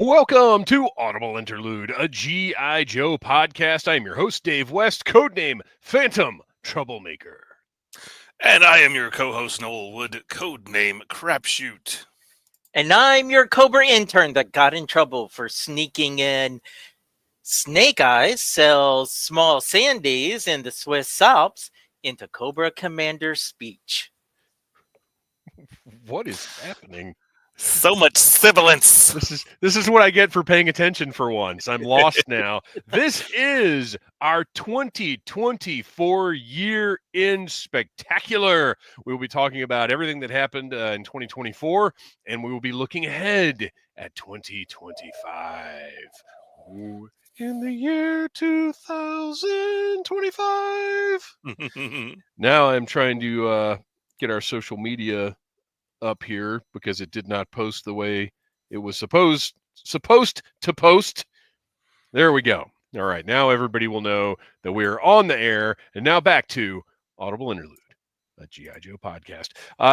Welcome to Audible Interlude, a G.I. Joe podcast. I am your host, Dave West, codename Phantom Troublemaker. And I am your co-host, Noel Wood, codename Crapshoot. And I'm your Cobra intern that got in trouble for sneaking in Snake Eyes sells small sandies in the Swiss Alps into Cobra Commander's speech. What is happening? So much sibilance. This is what I get for paying attention for once. I'm lost now. This is our 2024 year-end spectacular. We will be talking about everything that happened in 2024, and we will be looking ahead at 2025. Ooh, in the year 2025. Now I'm trying to get our social media up here because it did not post the way it was supposed to post. There we go. All right, now everybody will know that we're on the air. And now back to Audible Interlude, a G.I. Joe podcast.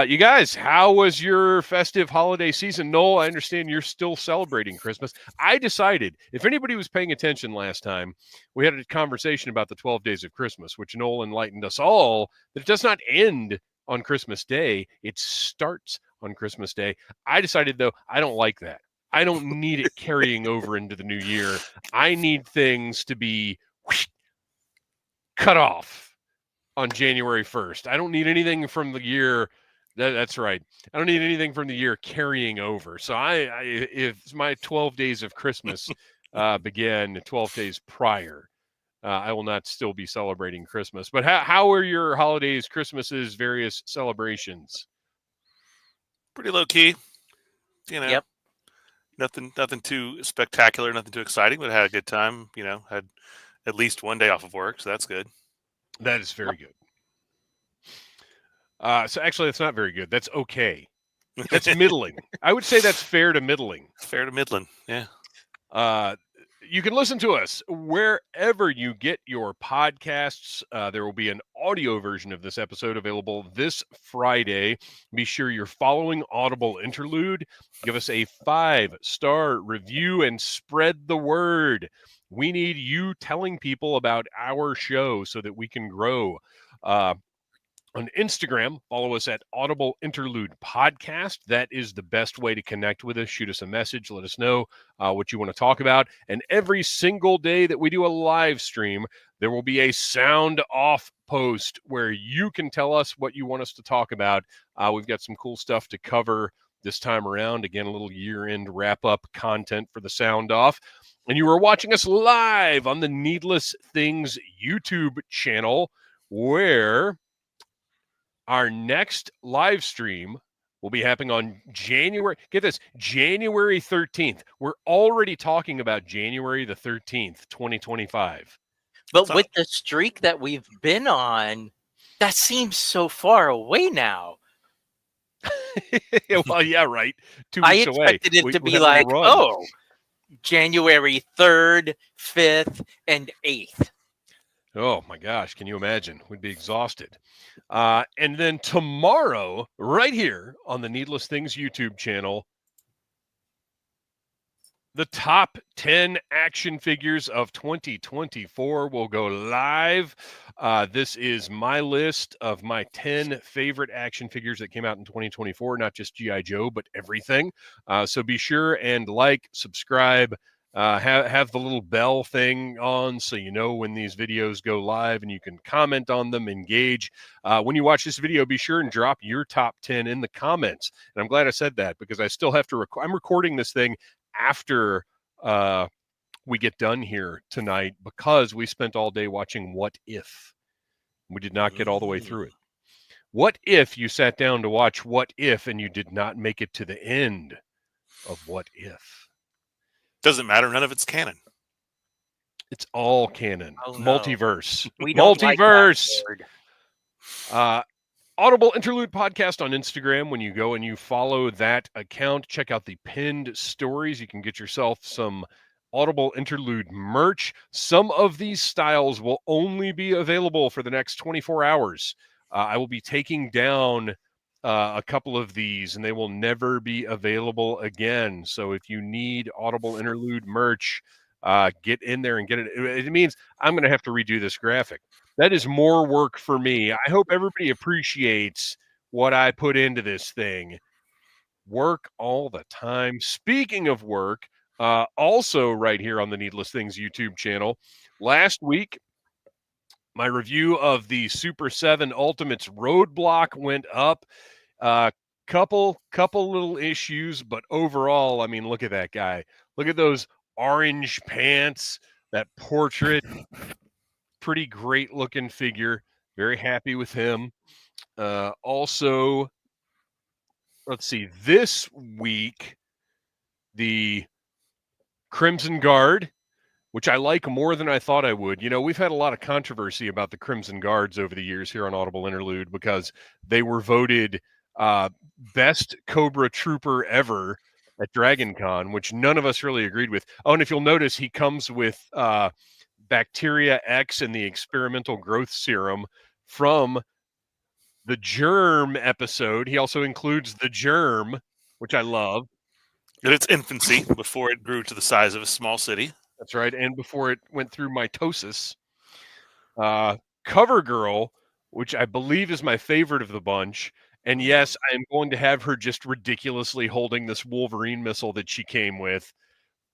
You guys, how was your festive holiday season? Noel, I understand you're still celebrating Christmas. I decided, if anybody was paying attention last time, we had a conversation about the 12 days of Christmas, which Noel enlightened us all that it does not end on Christmas Day. It starts on Christmas Day. I decided, though, I don't like that. I don't need it carrying over into the new year. I need things to be cut off on January 1st. I don't need anything from the year. That's right. I don't need anything from the year carrying over. So if my 12 days of Christmas began 12 days prior, I will not still be celebrating Christmas. But how are your holidays, Christmases, various celebrations? Pretty low key, you know. Yep. Nothing too spectacular, nothing too exciting, but I had a good time. You know, had at least one day off of work, so that's good. That is very good. So actually, that's not very good. That's okay. That's middling. I would say that's fair to middling. Fair to middling, yeah. You can listen to us wherever you get your podcasts. There will be an audio version of this episode available this Friday. Be sure you're following Audible Interlude. Give us a 5-star review and spread the word. We need you telling people about our show so that we can grow. On Instagram, follow us at Audible Interlude Podcast. That is the best way to connect with us. Shoot us a message. Let us know what you want to talk about. And every single day that we do a live stream, there will be a sound off post where you can tell us what you want us to talk about. We've got some cool stuff to cover this time around. Again, a little year-end wrap-up content for the sound off. And you are watching us live on the Needless Things YouTube channel, where our next live stream will be happening on January 13th. We're already talking about January the 13th, 2025. But with the streak that we've been on, that seems so far away now. Well, yeah, right. 2 weeks I away. expected it to be like, January 3rd, 5th, and 8th. Oh, my gosh. Can you imagine? We'd be exhausted. And then tomorrow, right here on the Needless Things YouTube channel, the top 10 action figures of 2024 will go live. This is my list of my 10 favorite action figures that came out in 2024, not just G.I. Joe, but everything. So be sure and like, subscribe, have the little bell thing on so you know when these videos go live, and you can comment on them, engage. When you watch this video, be sure and drop your top 10 in the comments. And I'm glad I said that because I still have to I'm recording this thing after we get done here tonight because we spent all day watching What If. We did not get all the way through it. What if you sat down to watch What If and you did not make it to the end of What If? Doesn't matter. None of it's canon. It's all canon. Oh, no. Multiverse. We don't Multiverse. like that word. Audible Interlude Podcast on Instagram. When you go and you follow that account, check out the pinned stories. You can get yourself some Audible Interlude merch. Some of these styles will only be available for the next 24 hours. I will be taking down a couple of these, and they will never be available again. So if you need Audible Interlude merch, get in there and get it. It means I'm going to have to redo this graphic. That is more work for me. I hope everybody appreciates what I put into this thing. Work all the time. Speaking of work, also right here on the Needless Things YouTube channel, last week, my review of the Super 7 Ultimates Roadblock went up. Couple little issues, but overall, I mean, look at that guy. Look at those orange pants, that portrait. Pretty great looking figure. Very happy with him. Also, let's see, this week, the Crimson Guard, which I like more than I thought I would. You know, we've had a lot of controversy about the Crimson Guards over the years here on Audible Interlude because they were voted best Cobra Trooper ever at Dragon Con, which none of us really agreed with. Oh, and if you'll notice, he comes with Bacteria X and the experimental growth serum from the Germ episode. He also includes the Germ, which I love. In its infancy, before it grew to the size of a small city. That's right. And before it went through mitosis. Cover Girl, which I believe is my favorite of the bunch. And yes, I am going to have her just ridiculously holding this Wolverine missile that she came with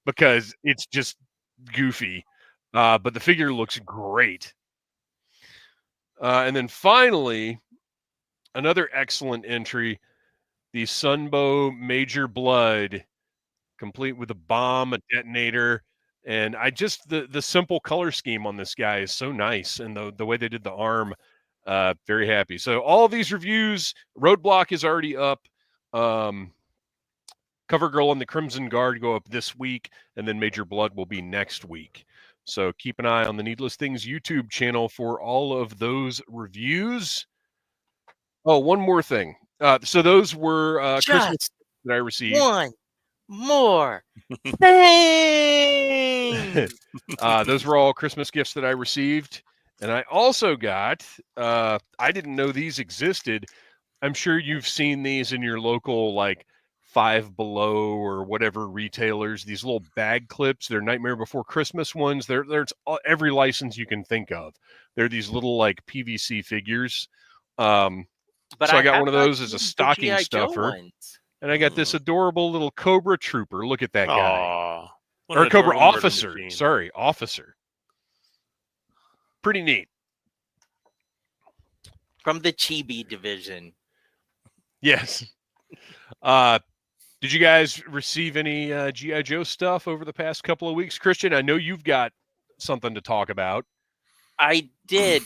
because it's just goofy. But the figure looks great. And then finally, another excellent entry, the Sunbow Major Blood, complete with a bomb, a detonator, and I just the simple color scheme on this guy is so nice, and the way they did the arm, very happy. So all of these reviews, Roadblock is already up. Cover Girl and the Crimson Guard go up this week, and then Major Blood will be next week. So keep an eye on the Needless Things YouTube channel for all of those reviews. Oh, one more thing. So those were Christmas Just that I received. one more thing. Those were all Christmas gifts that I received. And I also got, I didn't know these existed. I'm sure you've seen these in your local, like, Five Below or whatever retailers, these little bag clips. They're Nightmare Before Christmas ones. There's every license you can think of. They're these little, like, PVC figures. But so I got one of have those as a stocking G.I. Joe stuffer. ones. And I got this adorable little Cobra Trooper. Look at that guy. Aww. What Or an Cobra adorable murder Officer. machine. Sorry, Officer. Pretty neat. From the Chibi division. Yes. Did you guys receive any G.I. Joe stuff over the past couple of weeks? Kristian, I know you've got something to talk about. I did.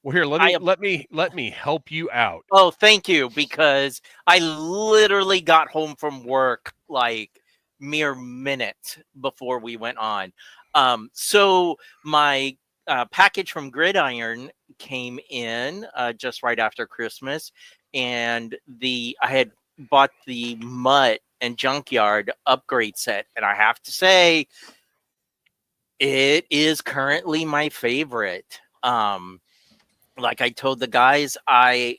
Well, here, let me help you out. Oh, thank you, because I literally got home from work like mere minutes before we went on. So my package from Gridiron came in just right after Christmas, and I had bought the Mutt and Junkyard upgrade set, and I have to say, it is currently my favorite. Like I told the guys, I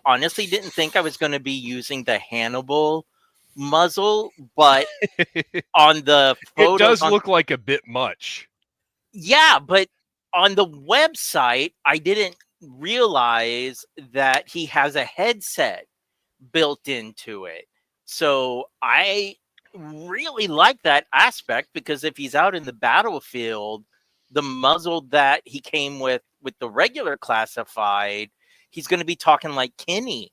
honestly didn't think I was going to be using the Hannibal muzzle, but on the photos, it does look like a bit much. Yeah, but on the website, I didn't realize that he has a headset built into it. So I really like that aspect, because if he's out in the battlefield, the muzzle that he came with the regular classified, he's going to be talking like Kenny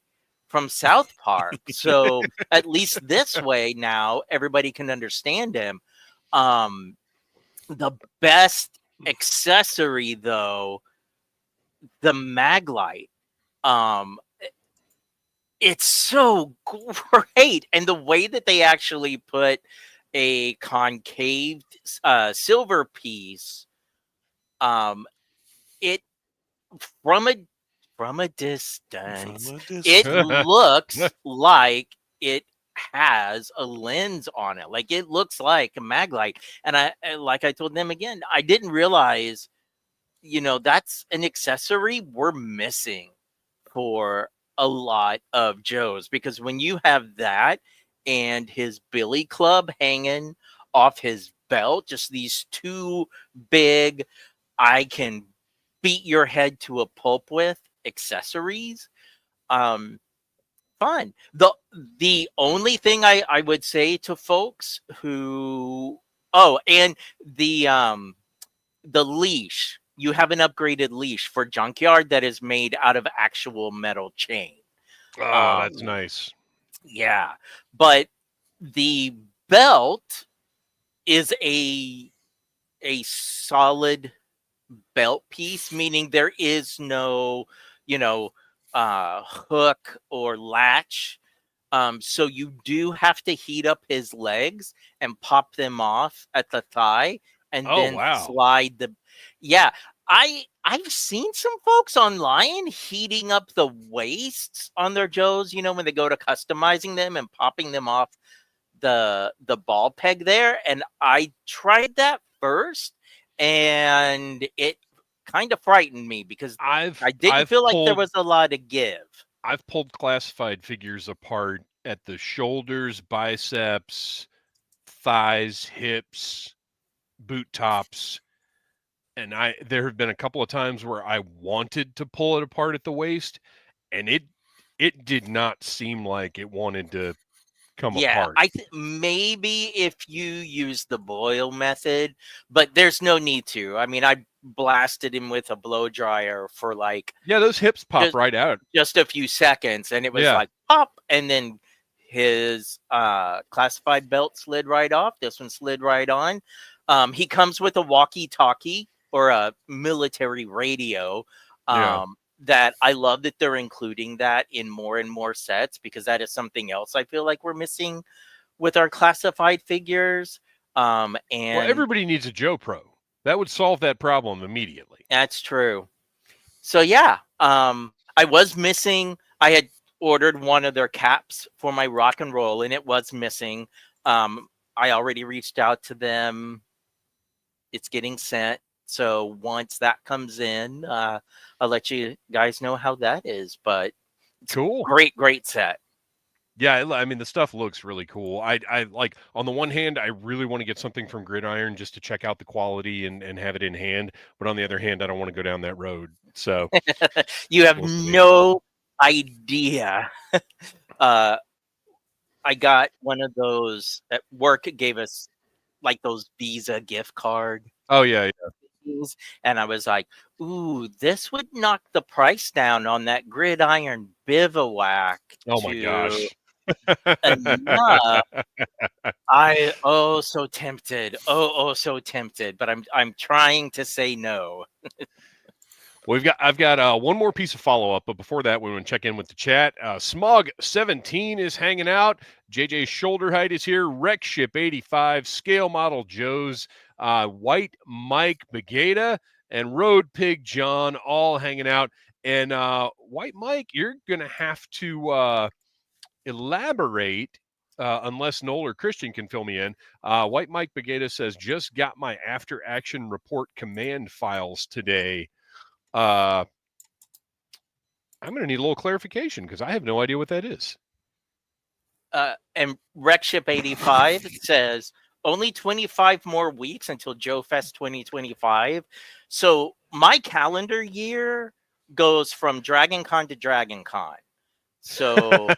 from South Park. So at least this way now everybody can understand him. The best accessory, though, the mag light. It's so great, and the way that they actually put a concave silver piece, it from a distance, it looks like it has a lens on it. Like, it looks like a mag light. And like I told them again, I didn't realize, that's an accessory we're missing for a lot of Joe's, because when you have that and his Billy Club hanging off his belt, just these two big, I can beat your head to a pulp with accessories. Fun. The only thing I would say to folks who, oh, and the leash, you have an upgraded leash for Junkyard that is made out of actual metal chain. Oh, that's nice. Yeah, but the belt is a solid belt piece, meaning there is no, hook or latch. So you do have to heat up his legs and pop them off at the thigh, and Oh, then wow. slide the. Yeah, I've seen some folks online heating up the waists on their Joes. When they go to customizing them and popping them off the ball peg there, and I tried that first, and it kind of frightened me because I didn't feel like there was a lot to give. I've pulled classified figures apart at the shoulders, biceps, thighs, hips, boot tops, and there have been a couple of times where I wanted to pull it apart at the waist, and it did not seem like it wanted to come apart. I maybe if you use the boil method, but there's no need to. I mean, I blasted him with a blow dryer for those hips pop right out, just a few seconds, and it was like pop, and then his classified belt slid right off. This one slid right on. He comes with a walkie-talkie or a military radio. That I love that they're including that in more and more sets, because that is something else I feel like we're missing with our classified figures. And everybody needs a Joe Pro. That would solve that problem immediately. That's true. So yeah, I was missing. I had ordered one of their caps for my rock and roll, and it was missing. I already reached out to them. It's getting sent. So once that comes in, I'll let you guys know how that is. But it's cool. Great set. Yeah, I mean, the stuff looks really cool. I like, on the one hand, I really want to get something from Gridiron just to check out the quality and have it in hand. But on the other hand, I don't want to go down that road. So you have no idea. I got one of those at work. It gave us like those Visa gift card. Oh, yeah. And I was like, ooh, this would knock the price down on that Gridiron Bivouac. Oh, my gosh. Enough. So tempted. So tempted. But I'm trying to say no. Well, I've got one more piece of follow-up, but before that, we want to check in with the chat. Smog17 is hanging out. JJ Shoulder Height is here. Wreckship 85, Scale Model Joe's, White Mike Begata, and Road Pig John all hanging out. And White Mike, you're going to have to elaborate, unless Noel or Kristian can fill me in. White Mike Begata says, just got my after-action report command files today. I'm going to need a little clarification because I have no idea what that is. And Wreckship 85 says only 25 more weeks until Joe Fest 2025. So my calendar year goes from Dragon Con to Dragon Con. So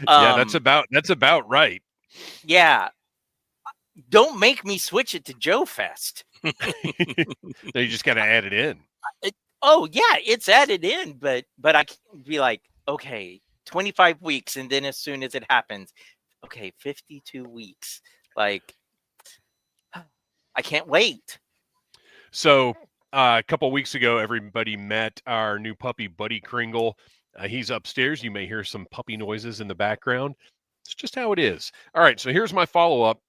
yeah, that's about right. Yeah. Don't make me switch it to Joe Fest. No, you just got to add it in. It's added in, but I can be like, okay, 25 weeks, and then as soon as it happens, okay, 52 weeks. Like, I can't wait. So a couple of weeks ago, everybody met our new puppy, Buddy Kringle. He's upstairs. You may hear some puppy noises in the background. It's just how it is. All right, so here's my follow-up.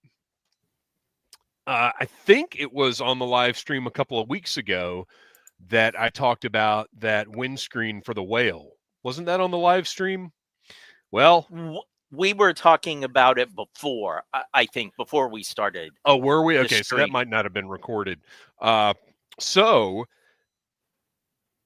I think it was on the live stream a couple of weeks ago that I talked about that windscreen for the whale. Wasn't that on the live stream? Well, we were talking about it before, I think, before we started. Oh, were we? Okay, so that might not have been recorded. So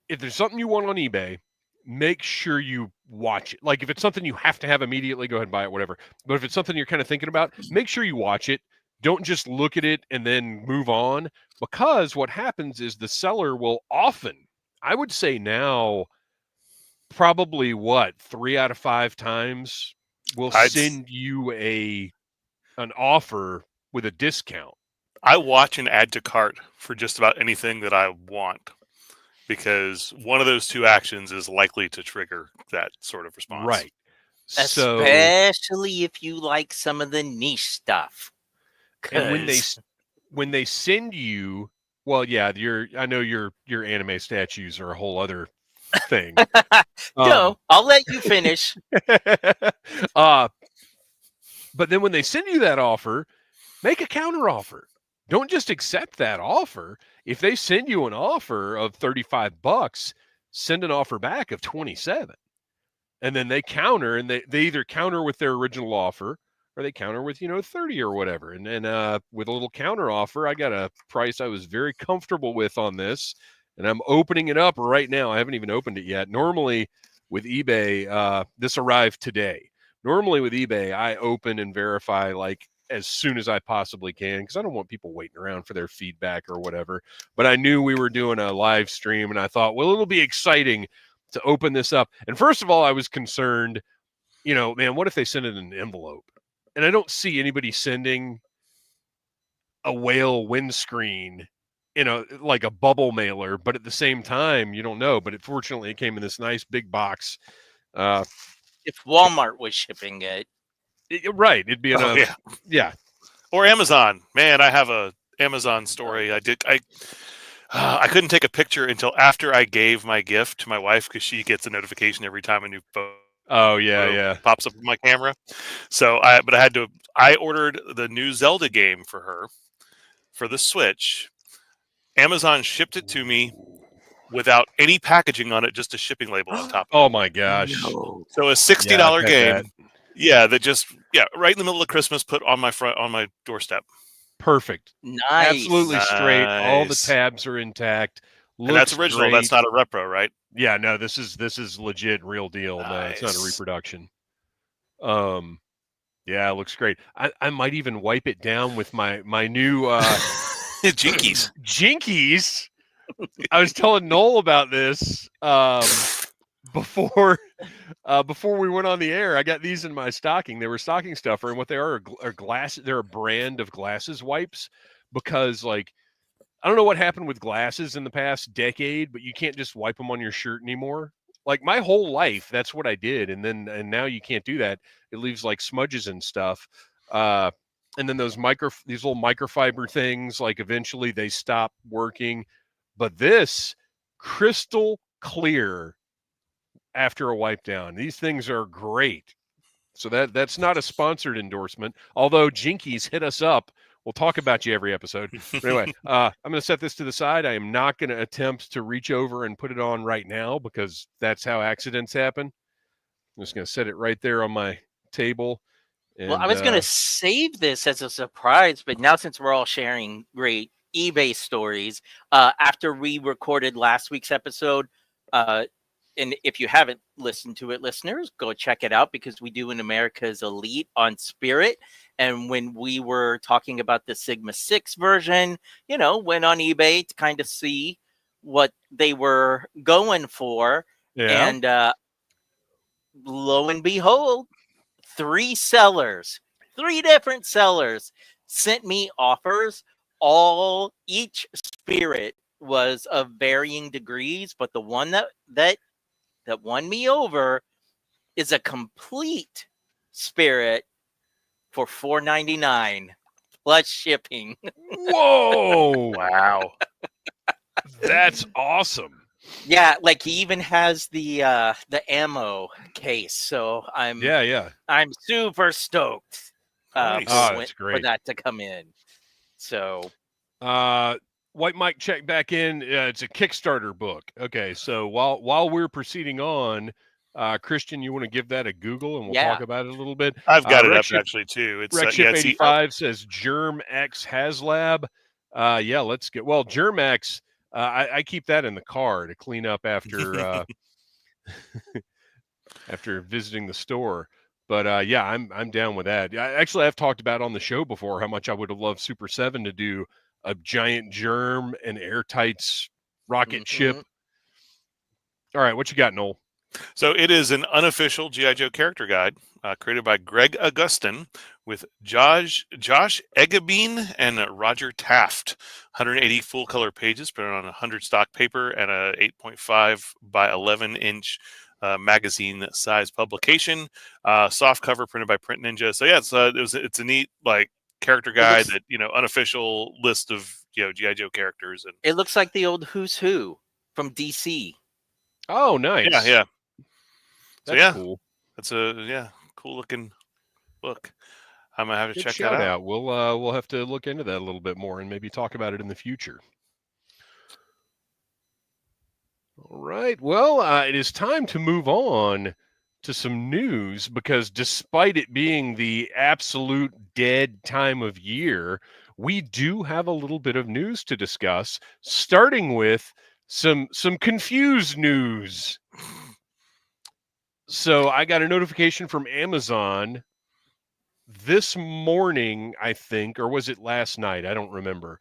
if there's something you want on eBay make sure you watch it. Like if it's something you have to have immediately, go ahead and buy it, whatever. But if it's something you're kind of thinking about, make sure you watch it. Don't just look at it and then move on, because what happens is the seller will often, I would say now, probably 3 out of 5 times will send you an offer with a discount. I watch and add to cart for just about anything that I want, because one of those two actions is likely to trigger that sort of response. Right. So, Especially if you like some of the niche stuff. and Cause when they send you, well, yeah, I know your anime statues are a whole other thing. no, I'll let you finish. But then when they send you that offer, make a counter offer. Don't just accept that offer. If they send you an offer of $35, send an offer back of 27. And then they counter, and they either counter with their original offer or they counter with, 30 or whatever. And then with a little counter offer, I got a price I was very comfortable with on this, and I'm opening it up right now. I haven't even opened it yet. Normally with eBay, this arrived today. Normally with eBay, I open and verify like as soon as I possibly can, because I don't want people waiting around for their feedback or whatever. But I knew we were doing a live stream, and I thought, well, it'll be exciting to open this up. And first of all, I was concerned, man, what if they send it in an envelope? And I don't see anybody sending a whale windscreen, like a bubble mailer. But at the same time, you don't know. But fortunately, it came in this nice big box. If Walmart was shipping it. Right. It'd be in yeah. Or Amazon. Man, I have a Amazon story. I couldn't take a picture until after I gave my gift to my wife, because she gets a notification every time a new photo pops up on my camera. So I ordered the new Zelda game for her for the Switch. Amazon shipped it to me without any packaging on it, just a shipping label on top of it. Oh my gosh. No. So a $60 game. Yeah, right in the middle of Christmas, put on my doorstep. Perfect. Nice. Absolutely straight. All the tabs are intact. And that's original. Great. That's not a repro, right? Yeah, no, this is legit, real deal. Nice. No, it's not a reproduction. Yeah, it looks great. I might even wipe it down with my new Jinkies. Jinkies. I was telling Noel about this before we went on the air. I got these in my stocking. They were stocking stuffer, and what they are glass. They're a brand of glasses wipes, because like I don't know what happened with glasses in the past decade, but you can't just wipe them on your shirt anymore. Like my whole life, that's what I did, and now you can't do that. It leaves like smudges and stuff. And then these little microfiber things, like eventually they stop working. But this crystal clear after a wipe down. These things are great. So that's not a sponsored endorsement, although Jinkies, hit us up. We'll talk about you every episode. But anyway, I'm going to set this to the side. I am not going to attempt to reach over and put it on right now, because that's how accidents happen. I'm just going to set it right there on my table. And, well, I was going to save this as a surprise, but now since we're all sharing great eBay stories, after we recorded last week's episode, and if you haven't listened to it, listeners, go check it out, because we do an America's Elite on Spirit. And when we were talking about the Sigma 6 version, went on eBay to kind of see what they were going for. Yeah. And lo and behold, 3 different sellers sent me offers. Each Spirit was of varying degrees, but the one that won me over is a complete Spirit for $4.99 plus shipping. Whoa! Wow, that's awesome. Yeah, like he even has the ammo case, so I'm super stoked that's great. for that to come in. So, White Mike checked back in. It's a Kickstarter book. Okay, so while we're proceeding on, Kristian, you want to give that a Google, and we'll talk about it a little bit. I've got it up actually too. It's Rekship85 says Germ X HasLab. Let's get. Well, Germ X, I keep that in the car to clean up after after visiting the store. But yeah, I'm down with that. I've talked about on the show before how much I would have loved Super 7 to do a giant germ and airtight rocket ship. All right, what you got, Noel? So it is an unofficial G.I. Joe character guide created by Greg Augustin with Josh Eggebeen and Roger Taft. 180 full color pages printed on 100 stock paper and a 8.5 by 11 inch magazine size publication. Soft cover printed by Print Ninja. So yeah, it's a neat like character guide that unofficial list of G.I. Joe characters, and it looks like the old Who's Who from DC. Oh, nice. Yeah. So that's cool. That's a cool looking book. I'm gonna have to check that that out. We'll have to look into that a little bit more and maybe talk about it in the future. All right. Well, it is time to move on to some news, because despite it being the absolute dead time of year, we do have a little bit of news to discuss, starting with some confused news. So I got a notification from Amazon this morning, I think, or was it last night? I don't remember.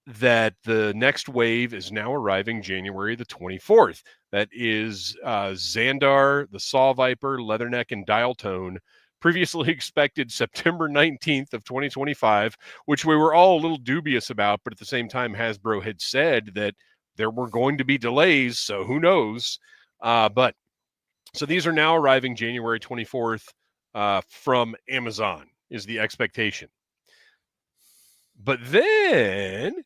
That the next wave is now arriving January the 24th. That is Xandar, the Saw Viper, Leatherneck, and Dial Tone. Previously expected September 19th of 2025, which we were all a little dubious about, but at the same time, Hasbro had said that there were going to be delays, so who knows? But so these are now arriving January 24th from Amazon is the expectation. But then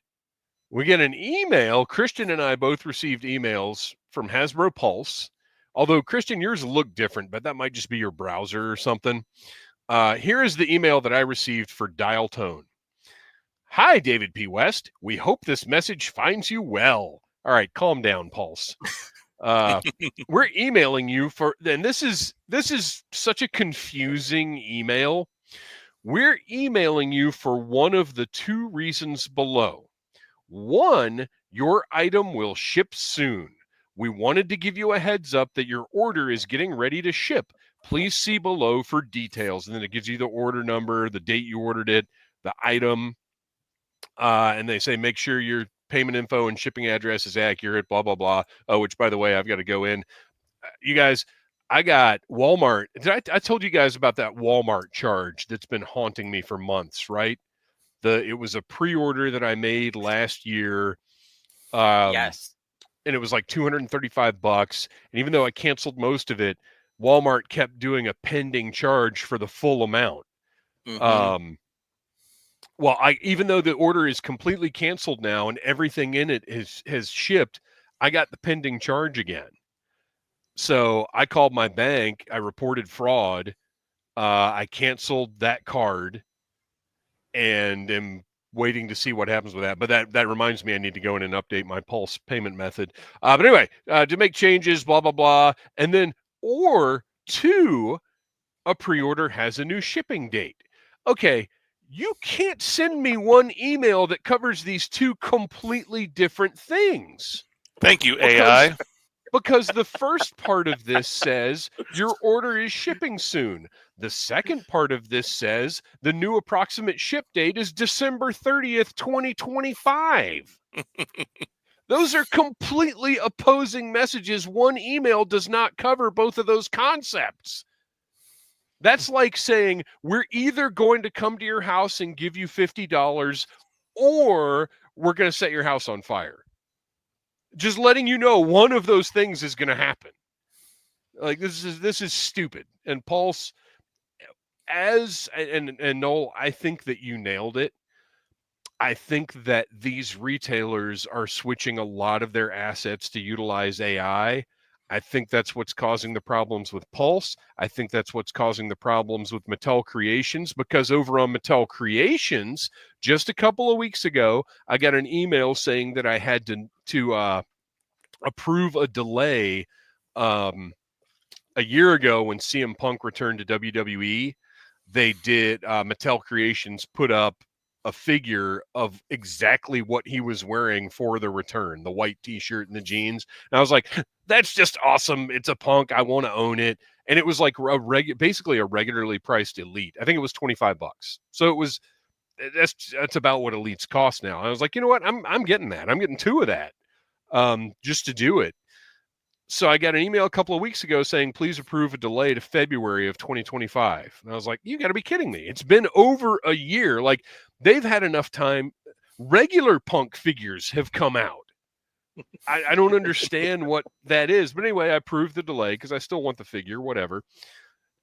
we get an email. Kristian and I both received emails from Hasbro Pulse. Although, Kristian, yours look different, but that might just be your browser or something. Here is the email that I received for Dial Tone. Hi, David P. West. We hope this message finds you well. All right, calm down, Pulse. We're emailing you for, and this is such a confusing email. We're emailing you for one of the two reasons below. One, your item will ship soon. We wanted to give you a heads up that your order is getting ready to ship. Please see below for details. And then it gives you the order number, the date you ordered it, the item. And they say, make sure your payment info and shipping address is accurate, blah, blah, blah. Oh, which, by the way, I've got to go in. You guys, I got Walmart. I told you guys about that Walmart charge that's been haunting me for months, right? It was a pre-order that I made last year. Yes. And it was like $235. And even though I canceled most of it, Walmart kept doing a pending charge for the full amount. Mm-hmm. Even though the order is completely canceled now and everything in it has shipped, I got the pending charge again. So I called my bank. I reported fraud. I canceled that card and am waiting to see what happens with that. But that reminds me I need to go in and update my Pulse payment method. But anyway, to make changes, blah, blah, blah. And then, or two, a pre-order has a new shipping date. Okay, you can't send me one email that covers these two completely different things. Thank you, AI. Because the first part of this says your order is shipping soon. The second part of this says the new approximate ship date is December 30th, 2025. Those are completely opposing messages. One email does not cover both of those concepts. That's like saying we're either going to come to your house and give you $50 or we're going to set your house on fire. Just letting you know one of those things is going to happen. Like this is stupid. And Pulse, and Noel, I think that you nailed it. I think that these retailers are switching a lot of their assets to utilize AI. I think that's what's causing the problems with Pulse. I think that's what's causing the problems with Mattel Creations, because over on Mattel Creations, just a couple of weeks ago, I got an email saying that I had to approve a delay a year ago when CM Punk returned to WWE. They did, Mattel Creations put up a figure of exactly what he was wearing for the return, the white t-shirt and the jeans. And I was like, that's just awesome. It's a punk. I want to own it. And it was like basically a regularly priced Elite. I think it was $25. So it was, that's about what Elites cost now. I was like, you know what? I'm getting that. I'm getting 2 of that just to do it. So I got an email a couple of weeks ago saying, please approve a delay to February of 2025. And I was like, you got to be kidding me. It's been over a year. Like, they've had enough time. Regular punk figures have come out. I don't understand what that is. But anyway, I approved the delay because I still want the figure, whatever.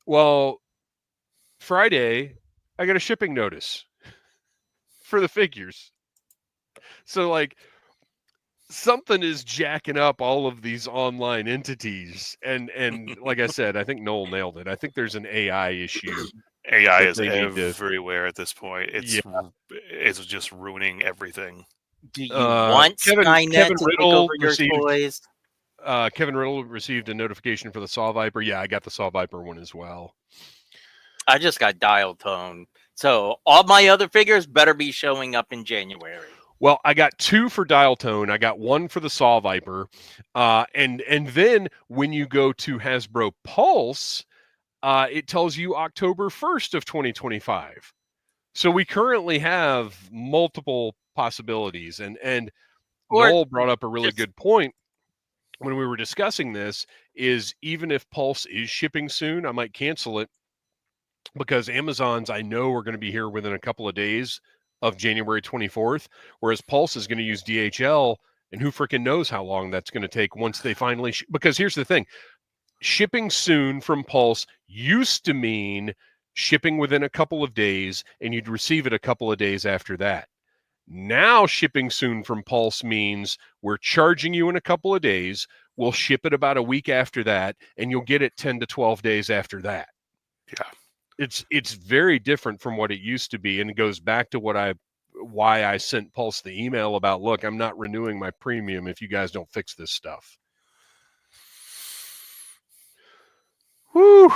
Well, Friday, I got a shipping notice for the figures. So, like, something is jacking up all of these online entities. And like I said, I think Noel nailed it. I think there's an AI issue. AI is everywhere at this point. It's just ruining everything. Do you want Skynet to take over your toys? Kevin Riddle received a notification for the Saw Viper. Yeah, I got the Saw Viper one as well. I just got Dial Tone. So all my other figures better be showing up in January. Well, I got 2 for Dial Tone. I got 1 for the Saw Viper. And then when you go to Hasbro Pulse, it tells you October 1st of 2025. So we currently have multiple possibilities. And Noel brought up a really good point when we were discussing this, is even if Pulse is shipping soon, I might cancel it because Amazon's, I know, are going to be here within a couple of days of January 24th, whereas Pulse is going to use DHL, and who freaking knows how long that's going to take once they finally because here's the thing, shipping soon from Pulse used to mean shipping within a couple of days, and you'd receive it a couple of days after that. Now shipping soon from Pulse means we're charging you in a couple of days, we'll ship it about a week after that, and you'll get it 10 to 12 days after that. Yeah. It's very different from what it used to be, and it goes back to why I sent Pulse the email about, look, I'm not renewing my premium if you guys don't fix this stuff. Whew.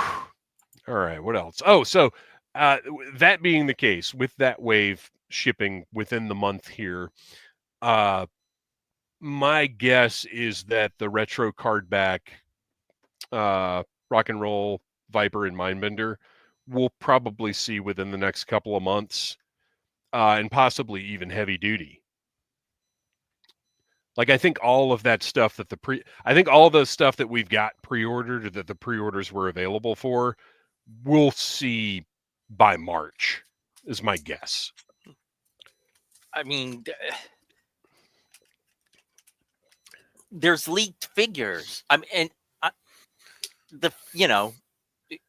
All right, what else? Oh, so that being the case, with that wave shipping within the month here, my guess is that the retro card back Rock and Roll Viper and Mindbender we'll probably see within the next couple of months, and possibly even Heavy Duty. Like, I think all of that stuff that I think all the stuff that we've got pre-ordered, or that the pre-orders were available for, we'll see by March, is my guess. I mean, there's leaked figures. I mean, and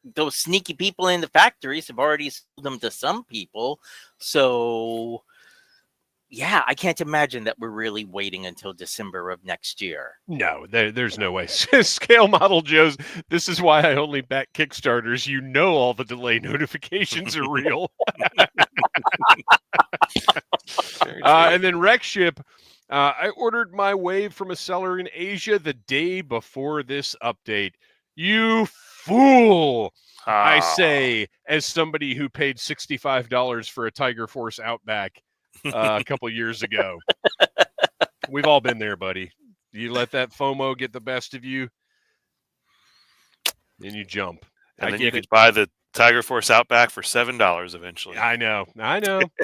those sneaky people in the factories have already sold them to some people. So, yeah, I can't imagine that we're really waiting until December of next year. No, there's no way. Scale Model Joe's, this is why I only back Kickstarters. You know all the delay notifications are real. And then Wreck Ship, I ordered my wave from a seller in Asia the day before this update. You fool, I say, as somebody who paid $65 for a Tiger Force Outback a couple years ago. We've all been there, buddy. You let that FOMO get the best of you, and you jump. And then you could buy the Tiger Force Outback for $7 eventually. I know.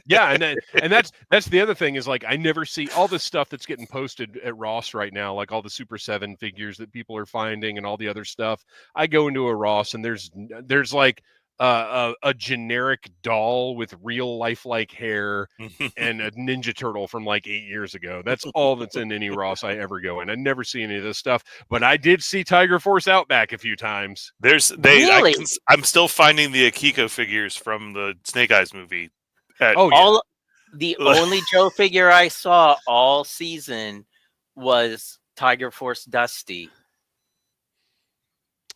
Yeah, and that's the other thing is, like, I never see all this stuff that's getting posted at Ross right now, like all the Super 7 figures that people are finding and all the other stuff. I go into a Ross and there's like a generic doll with real lifelike hair and a Ninja Turtle from like 8 years ago. That's all that's in any Ross I ever go in. I never see any of this stuff, but I did see Tiger Force Outback a few times. Really? I'm still finding the Akiko figures from the Snake Eyes movie. The only Joe figure I saw all season was Tiger Force Dusty.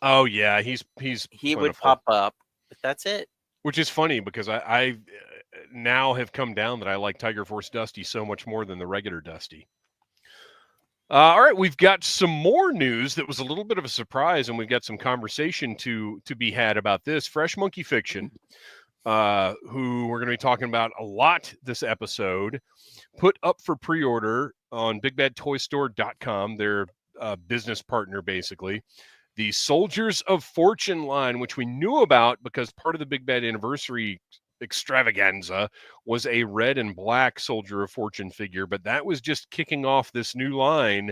Oh yeah, he would pop up. But that's it. Which is funny because I now have come down that I like Tiger Force Dusty so much more than the regular Dusty. All right, we've got some more news that was a little bit of a surprise, and we've got some conversation to be had about this. Fresh Monkey Fiction, who we're going to be talking about a lot this episode, put up for pre-order on BigBadToyStore.com, their business partner, basically. The Soldiers of Fortune line, which we knew about because part of the Big Bad Anniversary extravaganza was a red and black Soldier of Fortune figure, but that was just kicking off this new line.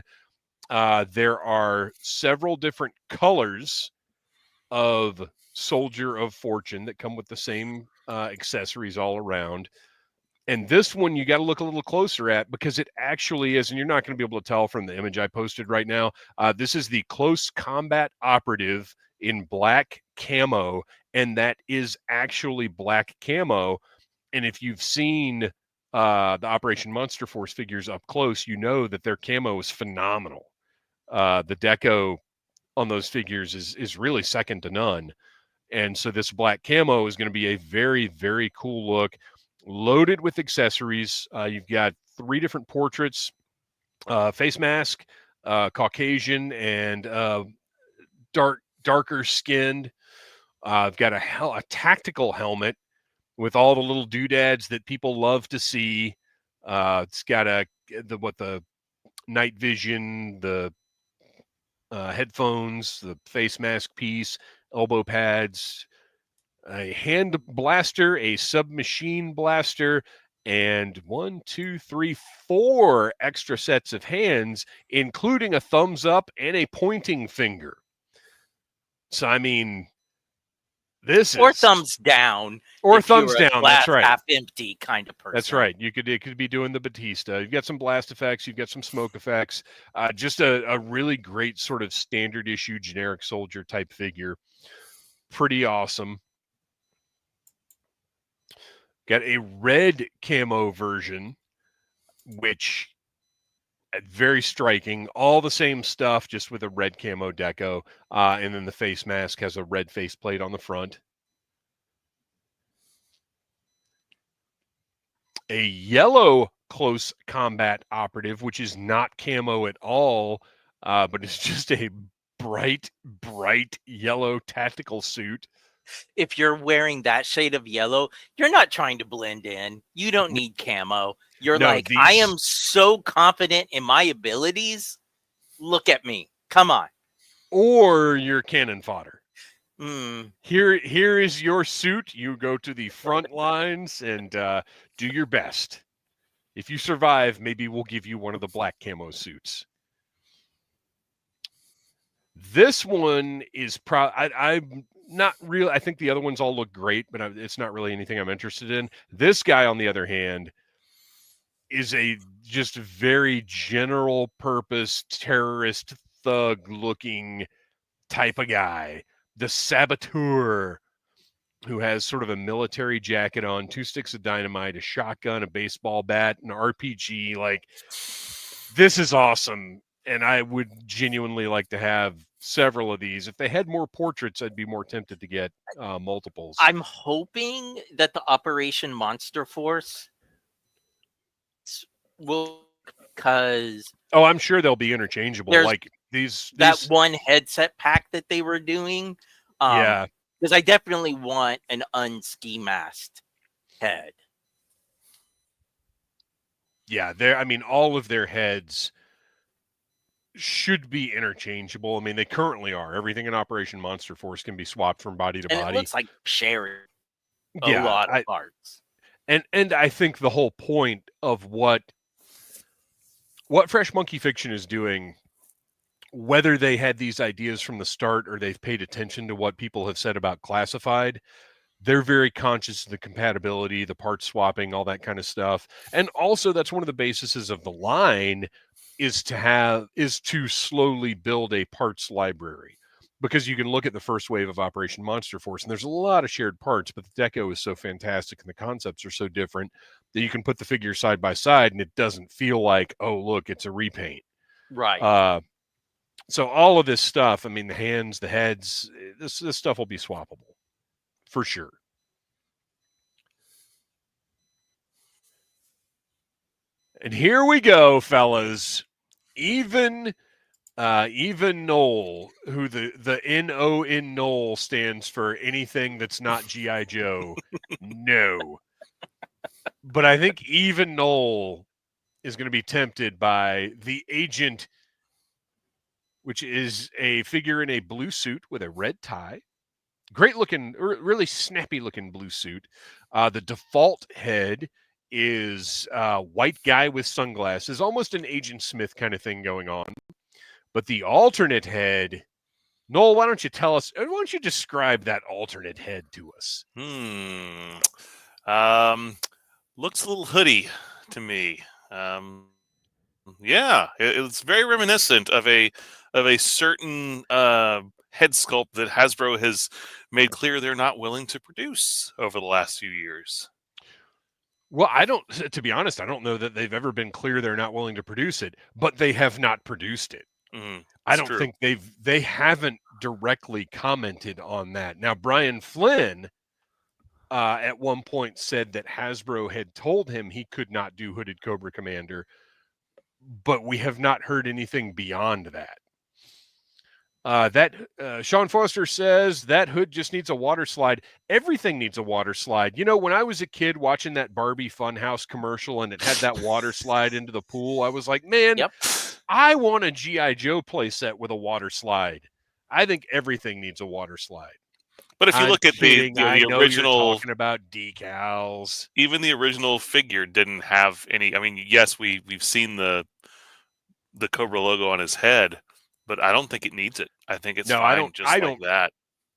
There are several different colors of Soldier of Fortune that come with the same accessories all around. And this one you got to look a little closer at because it actually is, and you're not going to be able to tell from the image I posted right now. This is the Close Combat Operative in black camo, and that is actually black camo. And if you've seen the Operation Monster Force figures up close, you know that their camo is phenomenal. The deco on those figures is really second to none. And so this black camo is going to be a very, very cool look, loaded with accessories. You've got 3 different portraits, face mask, Caucasian, and darker skinned. I've got a tactical helmet with all the little doodads that people love to see. It's got the night vision, the headphones, the face mask piece, elbow pads, a hand blaster, a submachine blaster, and 4 extra sets of hands, including a thumbs up and a pointing finger. So, I mean, or thumbs down, or thumbs down. That's right. Half empty kind of person. That's right. It could be doing the Batista. You've got some blast effects. You've got some smoke effects. Just a really great sort of standard issue generic soldier type figure. Pretty awesome. Got a red camo version, which very striking. All the same stuff, just with a red camo deco. And then the face mask has a red faceplate on the front. A yellow Close Combat Operative, which is not camo at all, but it's just a bright yellow tactical suit. If you're wearing that shade of yellow, you're not trying to blend in. You don't need camo. You're I am so confident in my abilities. Look at me. Come on. Or you're cannon fodder. Mm. Here is your suit. You go to the front lines and do your best. If you survive, maybe we'll give you one of the black camo suits. This one is I'm not really. I think the other ones all look great, but it's not really anything I'm interested in. This guy, on the other hand, is a just very general purpose terrorist thug looking type of guy. The Saboteur, who has sort of a military jacket on, 2 sticks of dynamite, a shotgun, a baseball bat, an RPG. Like, this is awesome. And I would genuinely like to have several of these. If they had more portraits, I'd be more tempted to get multiples. I'm hoping that the Operation Monster Force will, because I'm sure they'll be interchangeable. Like these that one headset pack that they were doing. Yeah, because I definitely want an unski masked head. Yeah, all of their heads should be interchangeable. I mean, they currently are. Everything in Operation Monster Force can be swapped from body to body. It looks like sharing a lot of parts. And I think the whole point of what Fresh Monkey Fiction is doing, whether they had these ideas from the start or they've paid attention to what people have said about Classified, they're very conscious of the compatibility, the part swapping, all that kind of stuff. And also that's one of the bases of the line is to slowly build a parts library, because you can look at the first wave of Operation Monster Force and there's a lot of shared parts, but the deco is so fantastic and the concepts are so different that you can put the figures side by side and it doesn't feel like, oh, look, it's a repaint. Right. So all of this stuff, I mean, the hands, the heads, this stuff will be swappable for sure. And here we go, fellas. Even Noel, who the N-O in Noel stands for anything that's not G.I. Joe. No. But I think even Noel is going to be tempted by the Agent which is a figure in a blue suit with a red tie. Great looking, really snappy looking blue suit. The default head is white guy with sunglasses, almost an Agent Smith kind of thing going on. But the alternate head, Noel, why don't you tell us? Why don't you describe that alternate head to us? Looks a little hoodie to me. Yeah, it's very reminiscent of a certain head sculpt that Hasbro has made clear they're not willing to produce over the last few years. Well, to be honest, I don't know that they've ever been clear they're not willing to produce it, but they have not produced it. I don't think they haven't directly commented on that. Now, Brian Flynn at one point said that Hasbro had told him he could not do Hooded Cobra Commander, but we have not heard anything beyond that. Sean Foster says that hood just needs a water slide. Everything needs a water slide. You know, when I was a kid watching that Barbie Funhouse commercial and it had that water slide into the pool, I was like, man, I want a G.I. Joe playset with a water slide. I think everything needs a water slide. But if you look at the original, you're talking about decals. Even the original figure didn't have any. I mean, yes, we've seen the Cobra logo on his head, but I don't think it needs it. I think it's fine like that.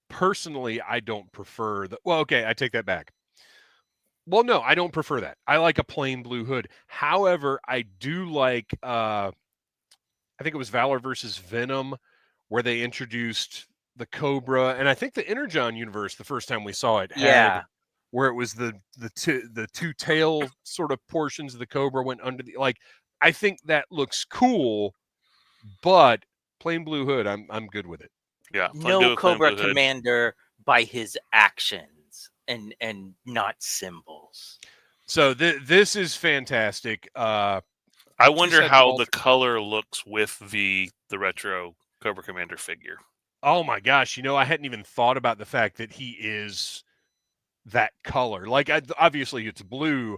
Personally, I don't prefer the. Well, okay, I take that back. Well, no, I don't prefer that. I like a plain blue hood. However, I do like. I think it was Valor versus Venom, where they introduced the Cobra, and I think the Energon universe, the first time we saw it, had where it was the two tail sort of portions of the Cobra went under the I think that looks cool, but plain blue hood, I'm good with it. Yeah, no Cobra Commander by his actions and not symbols. So this is fantastic. I wonder how the color looks with the retro Cobra Commander figure. Oh my gosh, I hadn't even thought about the fact that he is that color. Obviously it's blue,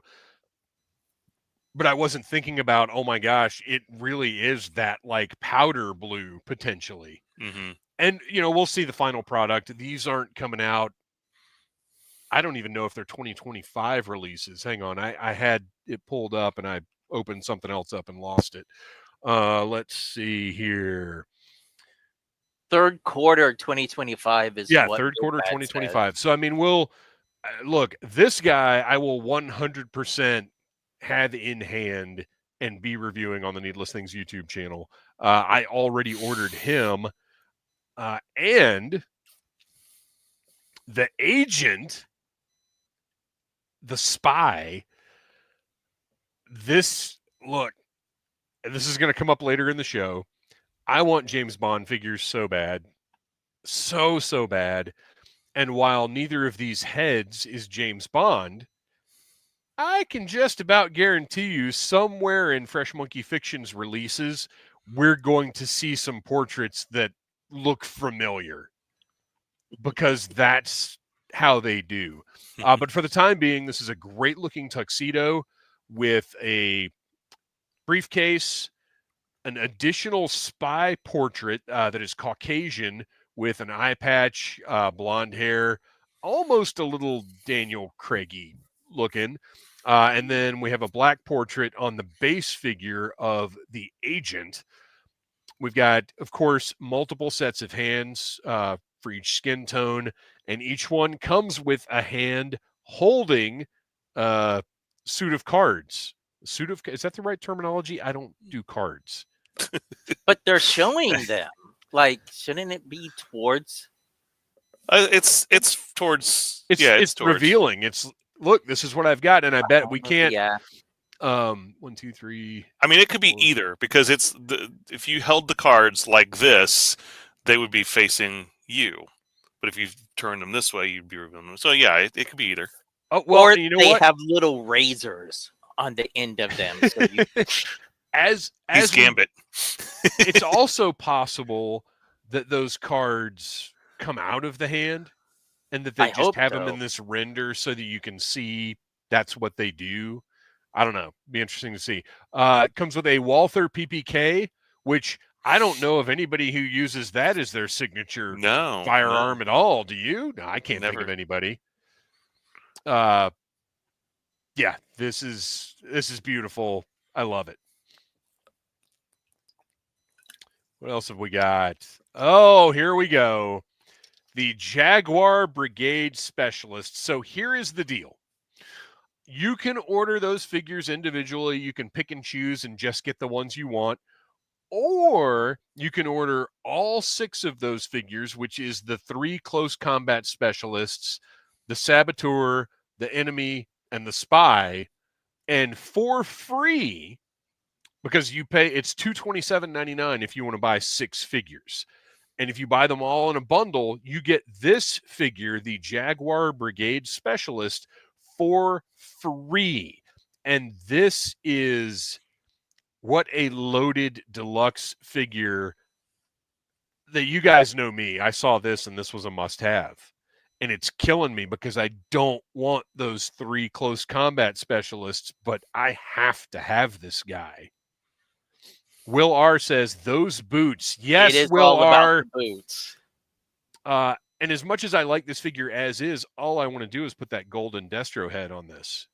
but I wasn't thinking about, oh my gosh, it really is that powder blue potentially. Mm-hmm. And, we'll see the final product. These aren't coming out. I don't even know if they're 2025 releases. Hang on. I had it pulled up and I opened something else up and lost it. Let's see here. Third quarter 2025 is what third quarter 2025. So I mean, we'll look, this guy I will 100% have in hand and be reviewing on the Needless Things YouTube channel. I already ordered him, and the agent, the spy. This is going to come up later in the show. I want James Bond figures so bad. So bad. And while neither of these heads is James Bond, I can just about guarantee you somewhere in Fresh Monkey Fiction's releases, we're going to see some portraits that look familiar because that's how they do. But for the time being, this is a great looking tuxedo with a briefcase, an additional spy portrait that is Caucasian with an eye patch, blonde hair, almost a little Daniel Craig-y looking. And then we have a black portrait on the base figure of the agent. We've got, of course, multiple sets of hands for each skin tone, and each one comes with a hand holding a suit of cards. Is that the right terminology? I don't do cards. But they're showing them. Shouldn't it be towards? It's towards. It's towards. Revealing. Look, this is what I've got, and I bet we can't. Yeah. 1, 2, 3. I mean, it could be either because if you held the cards like this, they would be facing you. But if you turn them this way, you'd be revealing them. So yeah, it could be either. Oh well, or you know they what? have little razors on the end of them. So He's Gambit. It's also possible that those cards come out of the hand and that they just have them in this render so that you can see that's what they do. I don't know. Be interesting to see. It comes with a Walther PPK, which I don't know of anybody who uses that as their signature firearm No. at all. Do you? No, I can't think of Never. anybody. Yeah, this is beautiful. I love it. What else have we got? Oh, here we go. The Jaguar Brigade Specialist. So here is the deal. You can order those figures individually. You can pick and choose and just get the ones you want. Or you can order all 6 of those figures, which is the 3 close combat specialists, the saboteur, the enemy, and the spy, and for free, because you pay, it's $227.99 if you want to buy 6 figures. And if you buy them all in a bundle, you get this figure, the Jaguar Brigade Specialist, for free. And this is what a loaded deluxe figure that you guys know me. I saw this and this was a must-have. And it's killing me because I don't want those 3 close combat specialists, but I have to have this guy. Will R says, those boots. Yes, it is Will all R. about the boots. And as much as I like this figure as is, all I want to do is put that golden Destro head on this.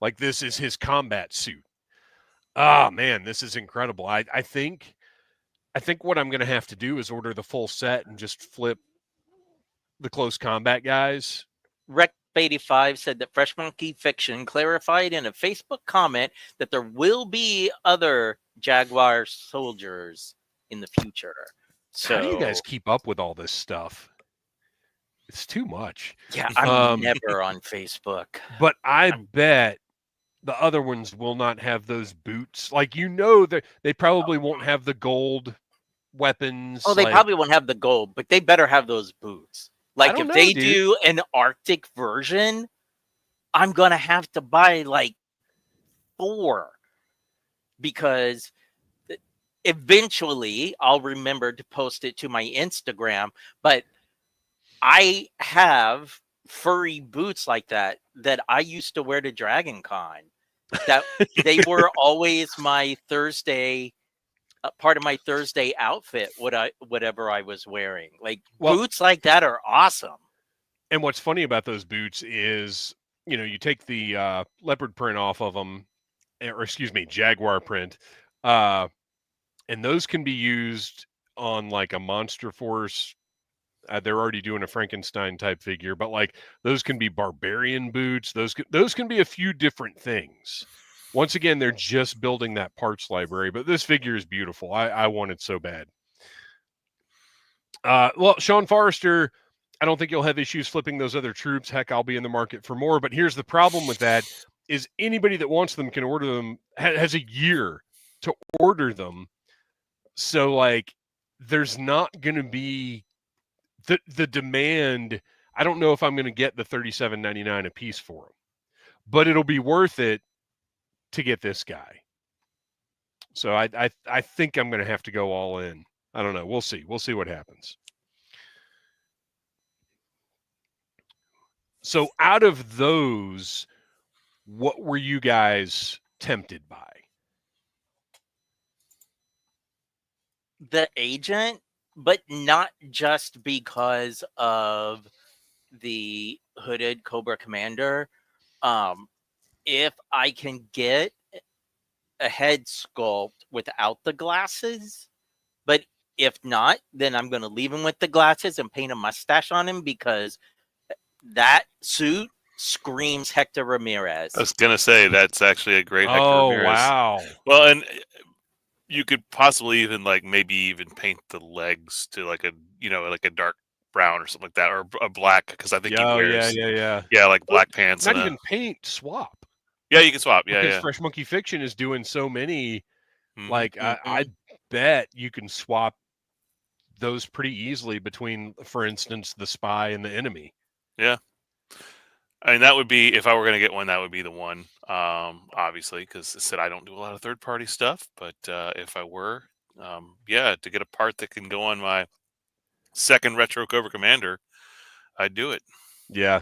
Like this is his combat suit. Ah, man, this is incredible. I think what I'm going to have to do is order the full set and just flip the close combat guys. Rec85 said that Fresh Monkey Fiction clarified in a Facebook comment that there will be other Jaguar soldiers in the future. So how do you guys keep up with all this stuff? It's too much. Yeah, I'm never on Facebook. But I bet the other ones will not have those boots. Like, they probably won't have the gold weapons. Oh, they probably won't have the gold, but they better have those boots. Like, if they do an Arctic version, I'm going to have to buy like 4 because eventually I'll remember to post it to my Instagram. But I have furry boots like that I used to wear to Dragon Con. That they were always my Thursday, part of my Thursday outfit. Whatever I was wearing, like boots like that are awesome. And what's funny about those boots is, you take the leopard print off of them, or excuse me, jaguar print, and those can be used on like a Monster Force. They're already doing a Frankenstein type figure, but like those can be barbarian boots. Those can be a few different things. Once again, they're just building that parts library, but this figure is beautiful. I want it so bad. Well, Sean Forrester, I don't think you'll have issues flipping those other troops. Heck, I'll be in the market for more. But here's the problem with that is anybody that wants them can order them, has a year to order them. So like there's not going to be the demand. I don't know if I'm going to get the $37.99 a piece for them, but it'll be worth it to get this guy. So I think I'm going to have to go all in. I don't know. We'll see. We'll see what happens. So out of those, what were you guys tempted by? The agent, but not just because of the hooded Cobra Commander. If I can get a head sculpt without the glasses, but if not, then I'm going to leave him with the glasses and paint a mustache on him because that suit screams Hector Ramirez. I was going to say that's actually a great Hector Ramirez. Oh, wow. Well, and you could possibly even maybe even paint the legs to like a dark brown or something like that, or a black, because I think he wears like black pants. Not even paint, swap. Yeah, you can swap. Yeah, because Fresh Monkey Fiction is doing so many. Mm-hmm. Like I bet you can swap those pretty easily between, for instance, the spy and the enemy. Yeah. I mean, that would be, if I were going to get one, that would be the one, obviously, because I said I don't do a lot of third-party stuff. But if I were, to get a part that can go on my second Retro Cobra Commander, I'd do it. Yeah.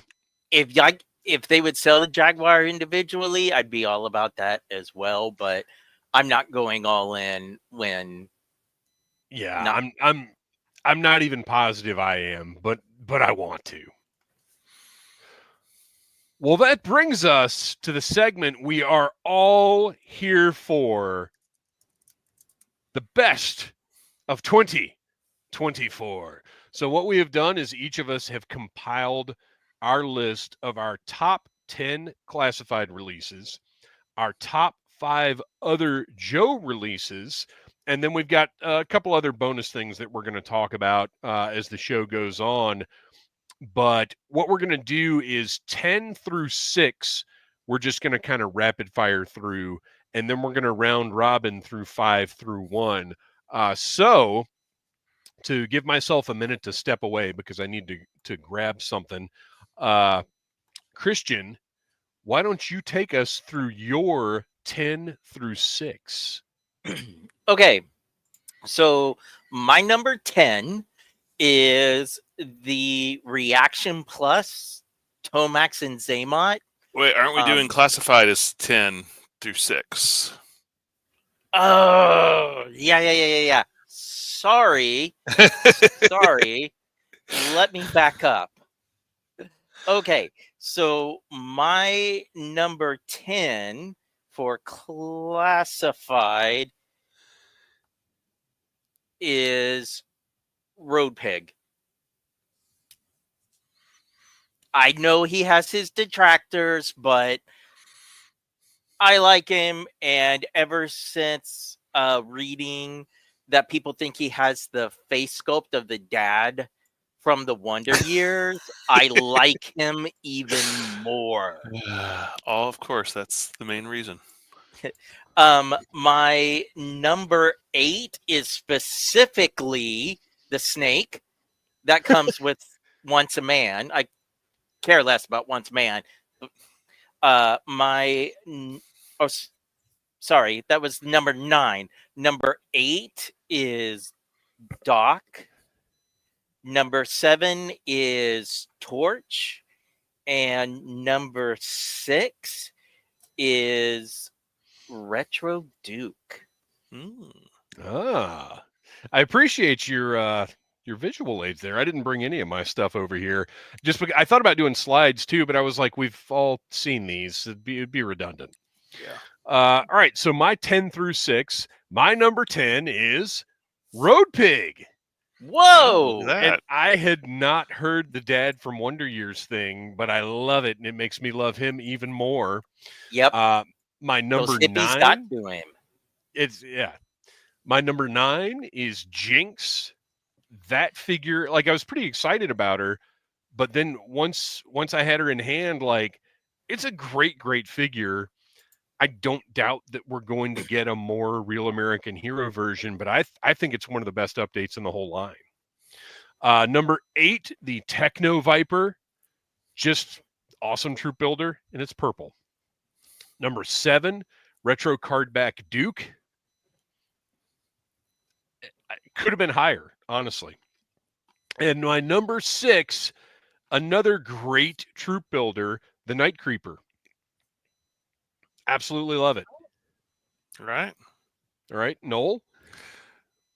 If they would sell the Jaguar individually, I'd be all about that as well. But I'm not going all in when. Yeah, Not- I'm not even positive I am, but I want to. Well, that brings us to the segment we are all here for. The best of 2024. So what we have done is each of us have compiled our list of our top 10 classified releases, our top 5 other Joe releases, and then we've got a couple other bonus things that we're going to talk about as the show goes on. But what we're going to do is 10 through 6, we're just going to kind of rapid fire through, and then we're going to round robin through 5 through 1. So to give myself a minute to step away because I need to grab something, Kristian, why don't you take us through your 10 through 6? Okay, so my number 10 is the Reaction Plus Tomax and Zaymot. Wait, aren't we doing classified as 10 through 6? Oh, yeah. Sorry. Let me back up. Okay, so my number 10 for classified is Road Pig. I know he has his detractors, but I like him. And ever since reading that people think he has the face sculpt of the dad from the Wonder Years, I like him even more. Oh, of course, that's the main reason. My number 8 is specifically the snake that comes with Once a Man. I care less about Once a Man. Sorry, that was number 9. Number 8 is Doc. Number 7 is Torch. And number 6 is Retro Duke. I appreciate your visual aids there. I didn't bring any of my stuff over here just because I thought about doing slides too, but I was like, we've all seen these. It'd be redundant. Yeah. All right. So my 10 through 6, my number 10 is Road Pig. Whoa! And I had not heard the dad from Wonder Years thing, but I love it, and it makes me love him even more. Yep. My number Those hippies got 9. to him. My number 9 is Jinx. That figure, like, I was pretty excited about her, but then once I had her in hand, like, it's a great figure. I don't doubt that we're going to get a more Real American Hero version, but I think it's one of the best updates in the whole line. Number 8, the Techno Viper, just awesome troop builder, and it's purple. Number 7, Retro Cardback Duke. Could have been higher, honestly. And my number 6, another great troop builder, the Night Creeper. Absolutely love it. Right. All right, Noel?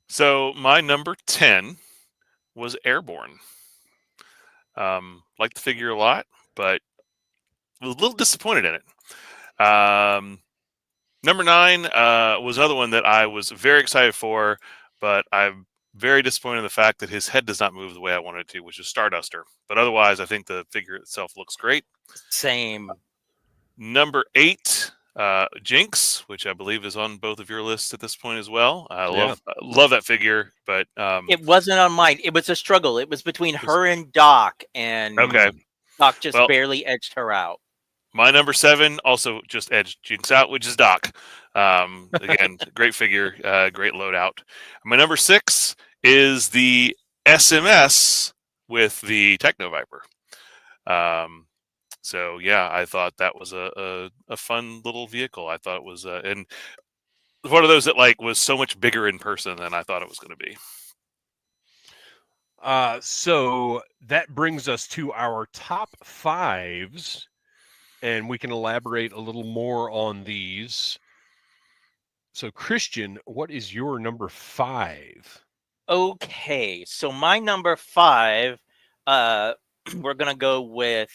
So my number 10 was Airborne. Liked the figure a lot, but was a little disappointed in it. Number 9 was another one that I was very excited for, but I'm very disappointed in the fact that his head does not move the way I wanted it to, which is Starduster. But otherwise, I think the figure itself looks great. Same. Number 8, Jinx, which I believe is on both of your lists at this point as well. I love that figure, but it wasn't on mine. It was a struggle. It was between her and Doc, and Doc just barely edged her out. My number 7 also just edged Jinx out, which is Doc. Again, great figure, great loadout. My number 6 is the SMS with the Techno Viper. So yeah, I thought that was a fun little vehicle. I thought it was and one of those that like was so much bigger in person than I thought it was going to be. So that brings us to our top 5s, and we can elaborate a little more on these. So, Kristian, what is your number 5? Okay, so my number 5, we're gonna go with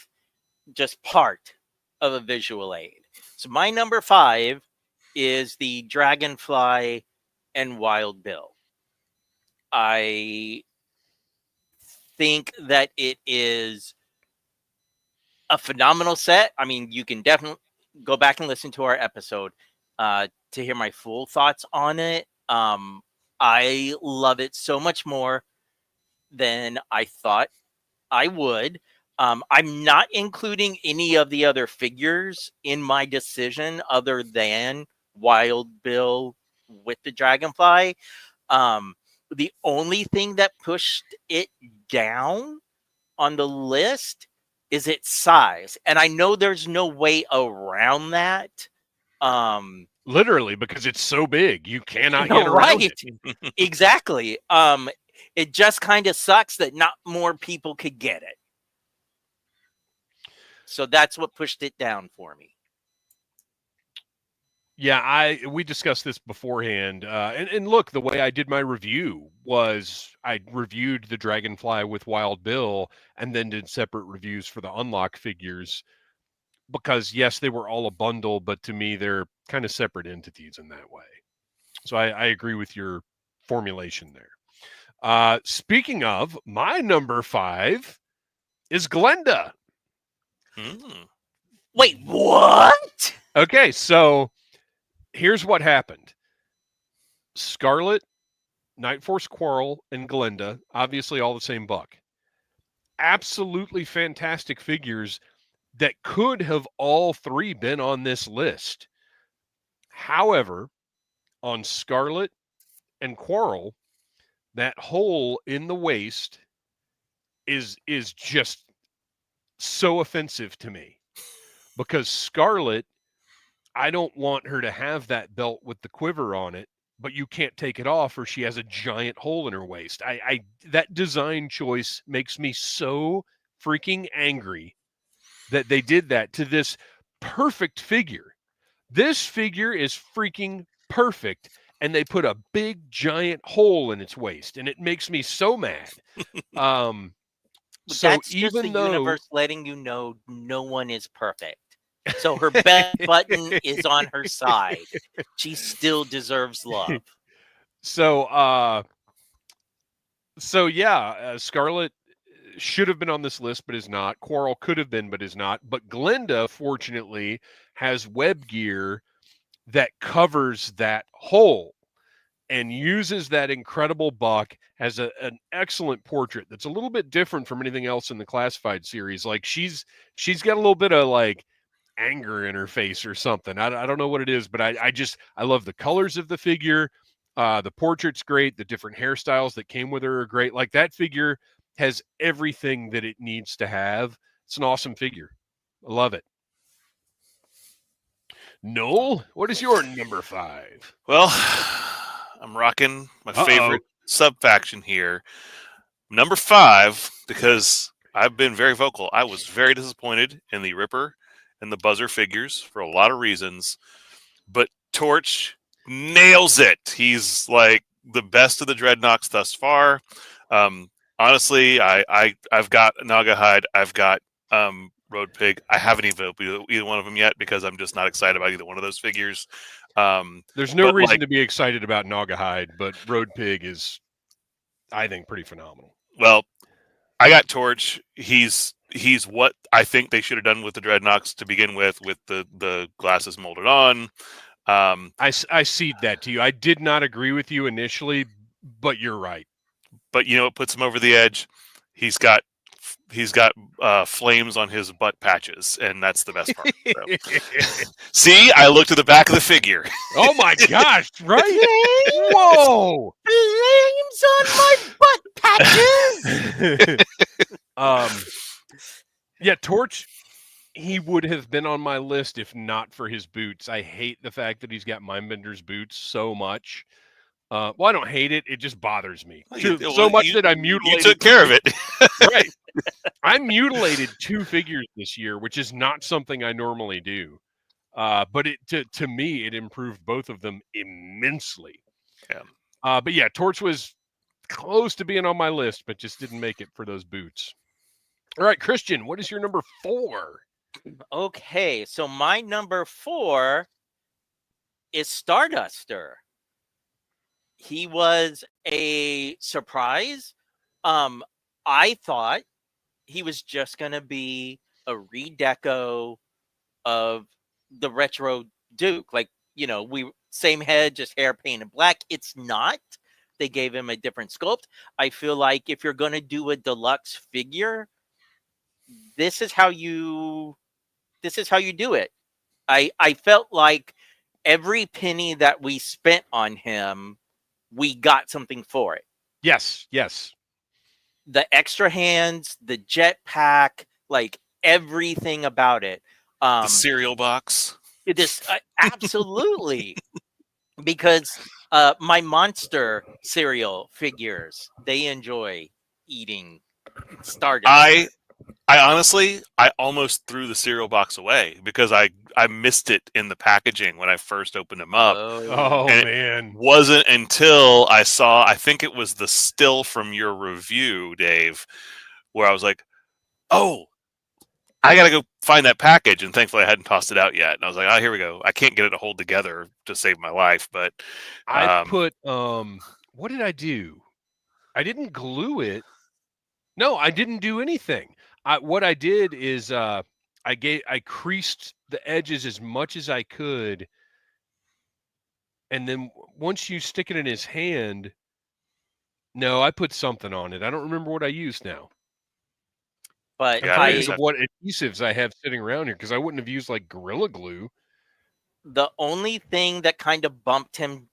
just part of a visual aid. So my number 5 is the Dragonfly and Wild Bill. I think that it is a phenomenal set. I mean, you can definitely go back and listen to our episode to hear my full thoughts on it. I love it so much more than I thought I would. I'm not including any of the other figures in my decision other than Wild Bill with the Dragonfly. The only thing that pushed it down on the list is its size. And I know there's no way around that. Literally, because it's so big, you cannot No, get around right. it. Exactly. It just kind of sucks that not more people could get it. So that's what pushed it down for me. Yeah, we discussed this beforehand. And look, the way I did my review was I reviewed the Dragonfly with Wild Bill and then did separate reviews for the Unlock figures because, yes, they were all a bundle, but to me, they're kind of separate entities in that way. So I agree with your formulation there. Speaking of, my number 5 is Glenda. Wait, what? Okay, so here's what happened. Scarlet, Night Force Quarrel, and Glenda, obviously all the same buck. Absolutely fantastic figures that could have all 3 been on this list. However, on Scarlet and Quarrel, that hole in the waist is just so offensive to me. Because Scarlet, I don't want her to have that belt with the quiver on it, but you can't take it off or she has a giant hole in her waist. That design choice makes me so freaking angry that they did that to this perfect figure. This figure is freaking perfect, and they put a big giant hole in its waist, and it makes me so mad. So that's just the universe letting you know no one is perfect. So her belly button is on her side. She still deserves love. So yeah, Scarlet should have been on this list, but is not. Quarrel could have been, but is not. But Glenda, fortunately, has web gear that covers that hole and uses that incredible buck as an excellent portrait that's a little bit different from anything else in the classified series. Like she's got a little bit of like anger in her face or something. I don't know what it is, but I love the colors of the figure. The portrait's great. The different hairstyles that came with her are great. Like that figure has everything that it needs to have. It's an awesome figure. I love it. Noel, what is your number 5? Well, I'm rocking my favorite sub-faction here. Number 5, because I've been very vocal. I was very disappointed in the Ripper and the Buzzer figures for a lot of reasons. But Torch nails it. He's like the best of the Dreadnoks thus far. Honestly, I've got Naugahyde. I've got Road Pig. I haven't even opened either one of them yet because I'm just not excited about either one of those figures. There's no reason to be excited about Naugahyde, but Road Pig is, I think, pretty phenomenal. Well, I got Torch. He's what I think they should have done with the Dreadnoks to begin with the glasses molded on. I cede that to you. I did not agree with you initially, but you're right. But you know what puts him over the edge? He's got flames on his butt patches, and that's the best part. So. See, I looked at the back of the figure. Oh my gosh! Right? Whoa! Flames on my butt patches. Yeah, Torch. He would have been on my list if not for his boots. I hate the fact that he's got Mindbender's boots so much. Well, I don't hate it. It just bothers me so much that I mutilated. You took care of it. Right. I mutilated 2 figures this year, which is not something I normally do. But to me, it improved both of them immensely. Yeah. But yeah, Torch was close to being on my list, but just didn't make it for those boots. All right, Kristian, what is your number 4? Okay, so my number 4 is Starduster. He was a surprise. I thought he was just going to be a redeco of the retro Duke. Like, same head, just hair painted black. It's not. They gave him a different sculpt. I feel like if you're going to do a deluxe figure, this is how you do it. I felt like every penny that we spent on him, we got something for it. Yes. The extra hands, the jetpack, like everything about it. The cereal box. It is absolutely because my monster cereal figures, they enjoy eating Stardust. I honestly, I almost threw the cereal box away because I missed it in the packaging when I first opened them up. Oh and man. It wasn't until I saw, I think it was the still from your review, Dave, where I was like, oh, I got to go find that package. And thankfully I hadn't tossed it out yet. And I was like, oh, here we go. I can't get it to hold together to save my life. But I put, what did I do? I didn't glue it. No, I didn't do anything. What I did is I creased the edges as much as I could, and then once you stick it in his hand, no, I put something on it. I don't remember what I used now. But what adhesives I have sitting around here, because I wouldn't have used like Gorilla Glue. The only thing that kind of bumped him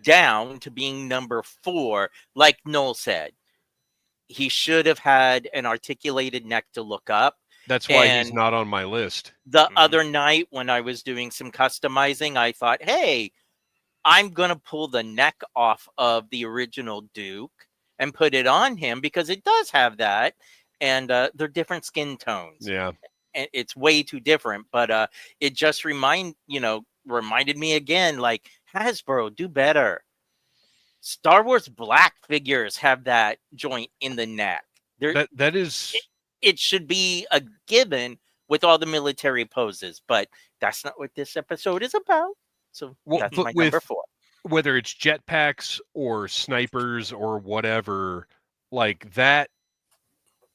down to being number 4, like Noel said, he should have had an articulated neck to look up. That's why he's not on my list. The other night when I was doing some customizing, I thought, hey, I'm going to pull the neck off of the original Duke and put it on him because it does have that. And they're different skin tones. Yeah. And it's way too different. But it just reminded me again, like, Hasbro, do better. Star Wars Black figures have that joint in the neck. That is... It should be a given with all the military poses, but that's not what this episode is about. So that's my number 4. Whether it's jetpacks or snipers or whatever, like that,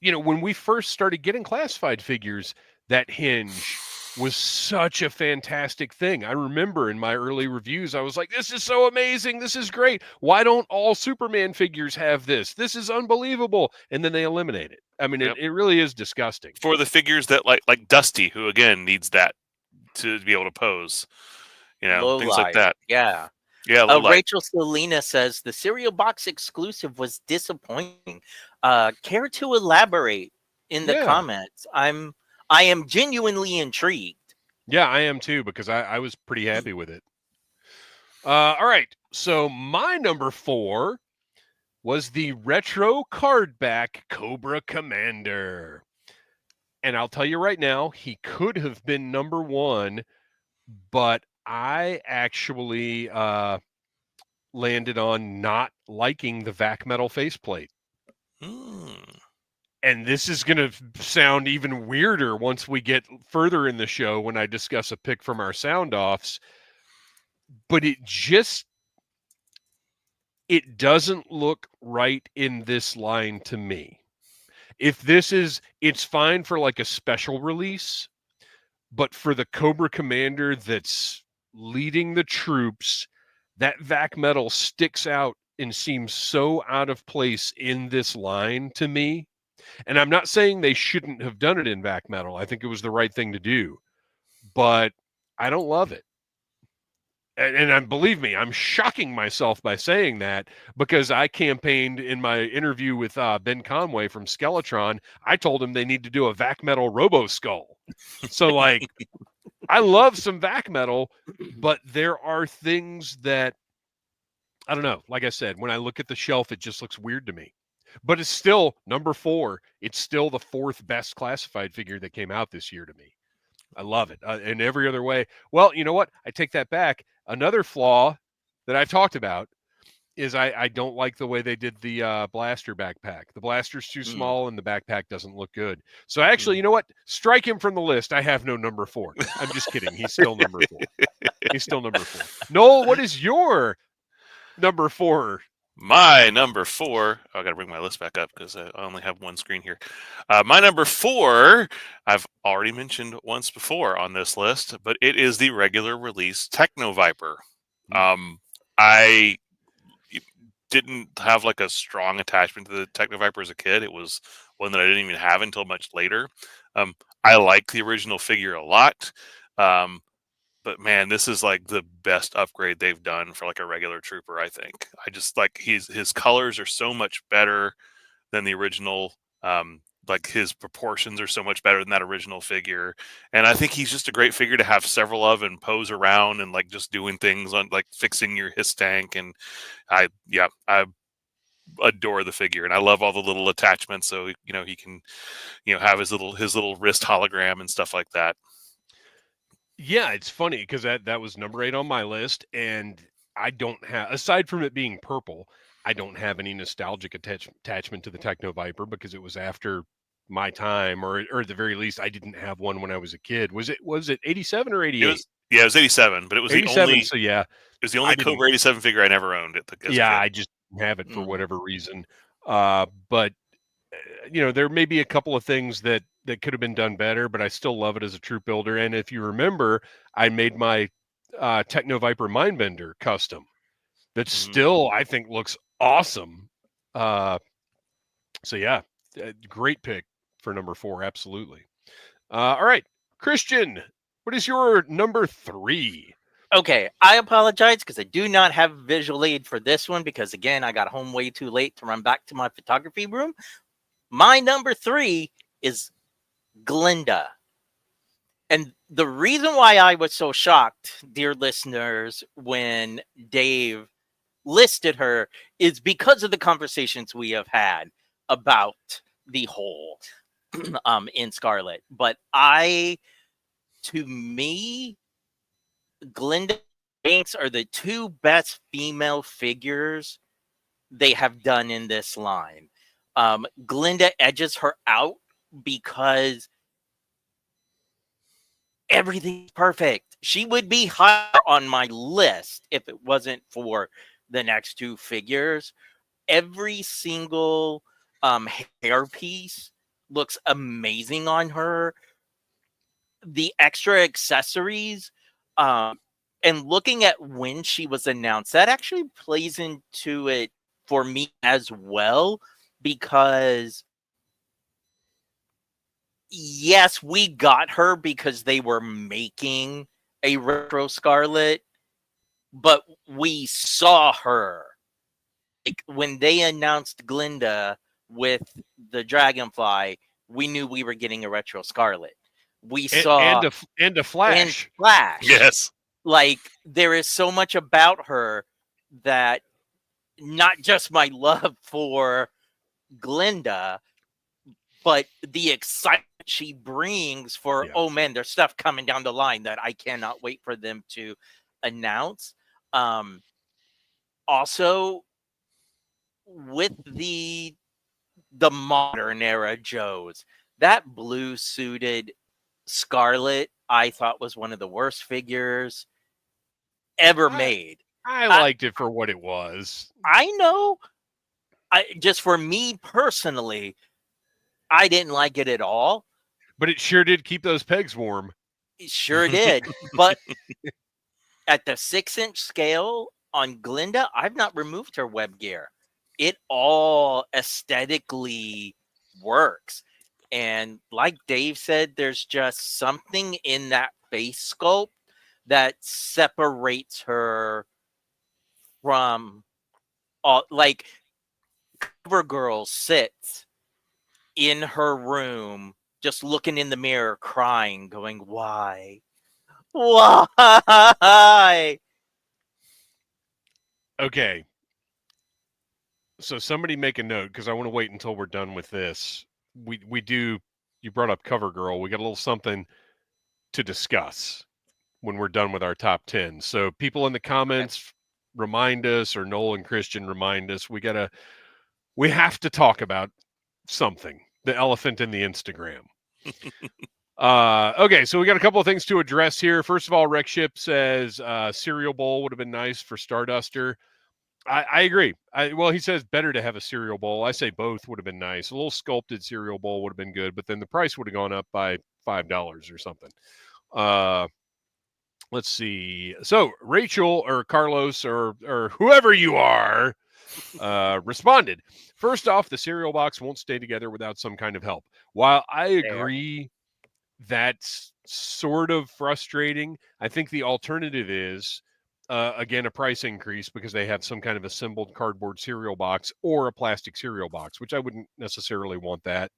when we first started getting classified figures, that hinge was such a fantastic thing. I remember in my early reviews, I was like, this is so amazing. This is great. Why don't all Superman figures have this? This is unbelievable. And then they eliminate it. I mean, it really is disgusting. For the figures that like Dusty, who again needs that to be able to pose, things like that. Yeah. Yeah. Rachel Selena says the cereal box exclusive was disappointing. Care to elaborate in the comments? I am genuinely intrigued. Yeah, I am too, because I was pretty happy with it. All right. So my number 4 was the retro card back Cobra Commander. And I'll tell you right now, he could have been number 1, but I actually landed on not liking the vac metal faceplate. And this is going to sound even weirder once we get further in the show when I discuss a pick from our sound offs. But it doesn't look right in this line to me. If it's fine for like a special release, but for the Cobra Commander that's leading the troops, that vac metal sticks out and seems so out of place in this line to me. And I'm not saying they shouldn't have done it in vac metal. I think it was the right thing to do, but I don't love it. And believe me, I'm shocking myself by saying that, because I campaigned in my interview with Ben Conway from Skeletron. I told him they need to do a vac metal Robo Skull. So like, I love some vac metal, but there are things that, I don't know. Like I said, when I look at the shelf, it just looks weird to me. But it's still number 4. It's still the 4th best classified figure that came out this year to me. I love it. In every other way. Well, you know what? I take that back. Another flaw that I've talked about is I don't like the way they did the blaster backpack. The blaster's too small and the backpack doesn't look good. So actually, you know what? Strike him from the list. I have no number 4. I'm just kidding. He's still number 4. He's still number 4. Noel, what is your number 4? My number 4, I got to bring my list back up because I only have one screen here. My number 4, I've already mentioned once before on this list, but it is the regular release Techno Viper. I didn't have like a strong attachment to the Techno Viper as a kid. It was one that I didn't even have until much later. I like the original figure a lot. But man, this is like the best upgrade they've done for like a regular trooper, I think. I just like his colors are so much better than the original. Like his proportions are so much better than that original figure. And I think he's just a great figure to have several of and pose around and like just doing things on like fixing your his tank. And I adore the figure, and I love all the little attachments. So, he can, have his little wrist hologram and stuff like that. Yeah, it's funny because that was number 8 on my list, and I don't have, aside from it being purple, I don't have any nostalgic attachment to the Techno Viper because it was after my time, or at the very least, I didn't have one when I was a kid. Was it 87 or 88? It was 87, but it was 87, the only. So yeah, it was the only Cobra 87 figure I never owned. I just didn't have it for whatever reason. But there may be a couple of things that could have been done better, but I still love it as a troop builder. And if you remember, I made my Techno Viper Mindbender custom that still, I think, looks awesome. So yeah, great pick for number 4. Absolutely. All right, Kristian, what is your number 3? Okay, I apologize because I do not have a visual aid for this one because, again, I got home way too late to run back to my photography room. My number 3 is Glinda. And the reason why I was so shocked, dear listeners, when Dave listed her is because of the conversations we have had about the whole in Scarlet. But to me, Glinda and Banks are the 2 best female figures they have done in this line. Glinda edges her out because everything's perfect. She would be higher on my list if it wasn't for the next 2 figures. Every single hair piece looks amazing on her. The extra accessories, and looking at when she was announced, that actually plays into it for me as well, because yes, we got her because they were making a retro Scarlet, but we saw her. Like when they announced Glinda with the Dragonfly, we knew we were getting a retro Scarlet. We saw and a Flash. Yes. Like there is so much about her that not just my love for Glinda, but the excitement she brings for, oh man, there's stuff coming down the line that I cannot wait for them to announce. Also, with the modern era Joes, that blue suited Scarlet I thought was one of the worst figures ever made. I liked it for what it was. I know. Just for me personally, I didn't like it at all. But it sure did keep those pegs warm. It sure did. But at the 6-inch scale on Glinda, I've not removed her web gear. It all aesthetically works. And like Dave said, there's just something in that face sculpt that separates her from all. Like CoverGirl sits in her room just looking in the mirror, crying, going, why? Okay. So somebody make a note, because I want to wait until we're done with this. You brought up CoverGirl. We got a little something to discuss when we're done with our top 10. So people in the comments remind us, or Noel and Kristian remind us, we have to talk about something, the elephant in the Instagram. Okay, so we got a couple of things to address here. First of all, Rexship says cereal bowl would have been nice for Starduster. I agree. Well, he says better to have a cereal bowl. I say both would have been nice. A little sculpted cereal bowl would have been good, but then the price would have gone up by $5 or something. Let's see. So Rachel or Carlos or whoever you are responded. First off, the cereal box won't stay together without some kind of help. While I agree that's sort of frustrating, I think the alternative is, again, a price increase because they have some kind of assembled cardboard cereal box or a plastic cereal box, which I wouldn't necessarily want that.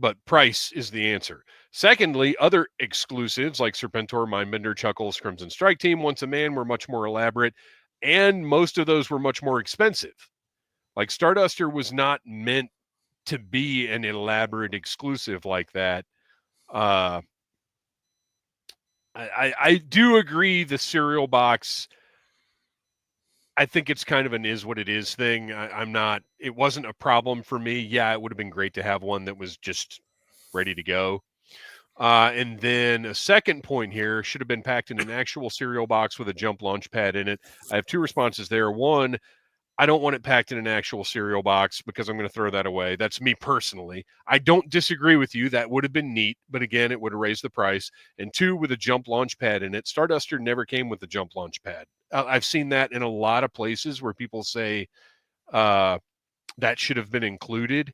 But price is the answer. Secondly, other exclusives like Serpentor, Mindbender, Chuckles, Crimson Strike Team, Once a Man were much more elaborate, and most of those were much more expensive. Like Starduster was not meant to be an elaborate exclusive like that. I do agree the cereal box, I think it's kind of an is what it is thing. It wasn't a problem for me. Yeah, it would have been great to have one that was just ready to go. And then a second point here, should have been packed in an actual cereal box with a jump launch pad in it. I have two responses there. One, I don't want it packed in an actual cereal box because I'm going to throw that away. That's me personally. I don't disagree with you. That would have been neat, but again, it would have raised the price. And two, with a jump launch pad in it. Starduster never came with the jump launch pad. I've seen that in a lot of places where people say that should have been included.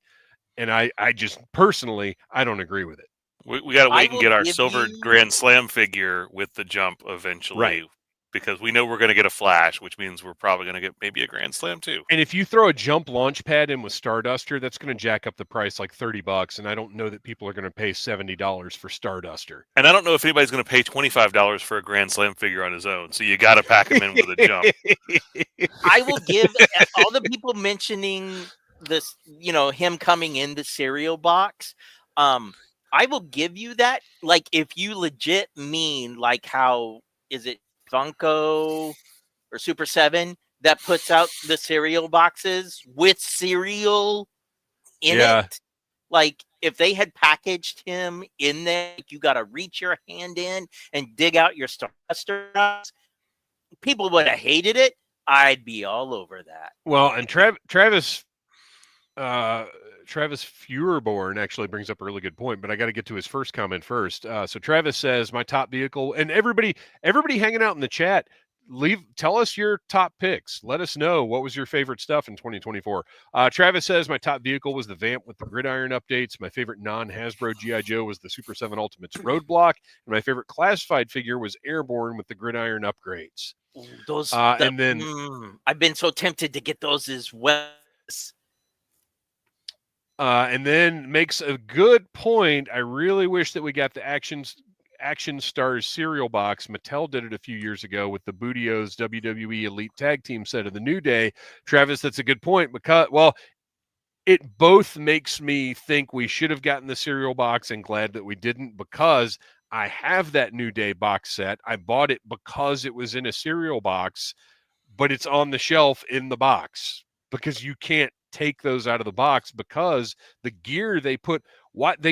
And I just personally, I don't agree with it. We got to wait and get our silver Grand Slam figure with the jump eventually. Right. Because we know we're going to get a Flash, which means we're probably going to get maybe a Grand Slam too. And if you throw a jump launch pad in with Starduster, that's going to jack up the price like $30. And I don't know that people are going to pay $70 for Starduster. And I don't know if anybody's going to pay $25 for a Grand Slam figure on his own. So you got to pack him in with a jump. I will give all the people mentioning this, him coming in the cereal box. I will give you that. Like, if you legit mean like how is it Funko or Super 7 that puts out the cereal boxes with cereal in it. Like, if they had packaged him in there, you got to reach your hand in and dig out your Starduster. People would have hated it. I'd be all over that. Well, and Travis Feuerborn actually brings up a really good point, but I got to get to his first comment first. So Travis says, my top vehicle, and everybody hanging out in the chat, tell us your top picks. Let us know what was your favorite stuff in 2024. Travis says, my top vehicle was the Vamp with the gridiron updates. My favorite non-Hasbro G.I. Joe was the Super 7 Ultimates Roadblock. And my favorite classified figure was Airborne with the gridiron upgrades. And then I've been so tempted to get those as well. And then makes a good point. I really wish that we got the Action Stars cereal box. Mattel did it a few years ago with the Bootios WWE Elite Tag Team set of the New Day. Travis, that's a good point because, well, it both makes me think we should have gotten the cereal box and glad that we didn't, because I have that New Day box set. I bought it because it was in a cereal box, but it's on the shelf in the box because you can't take those out of the box because the gear they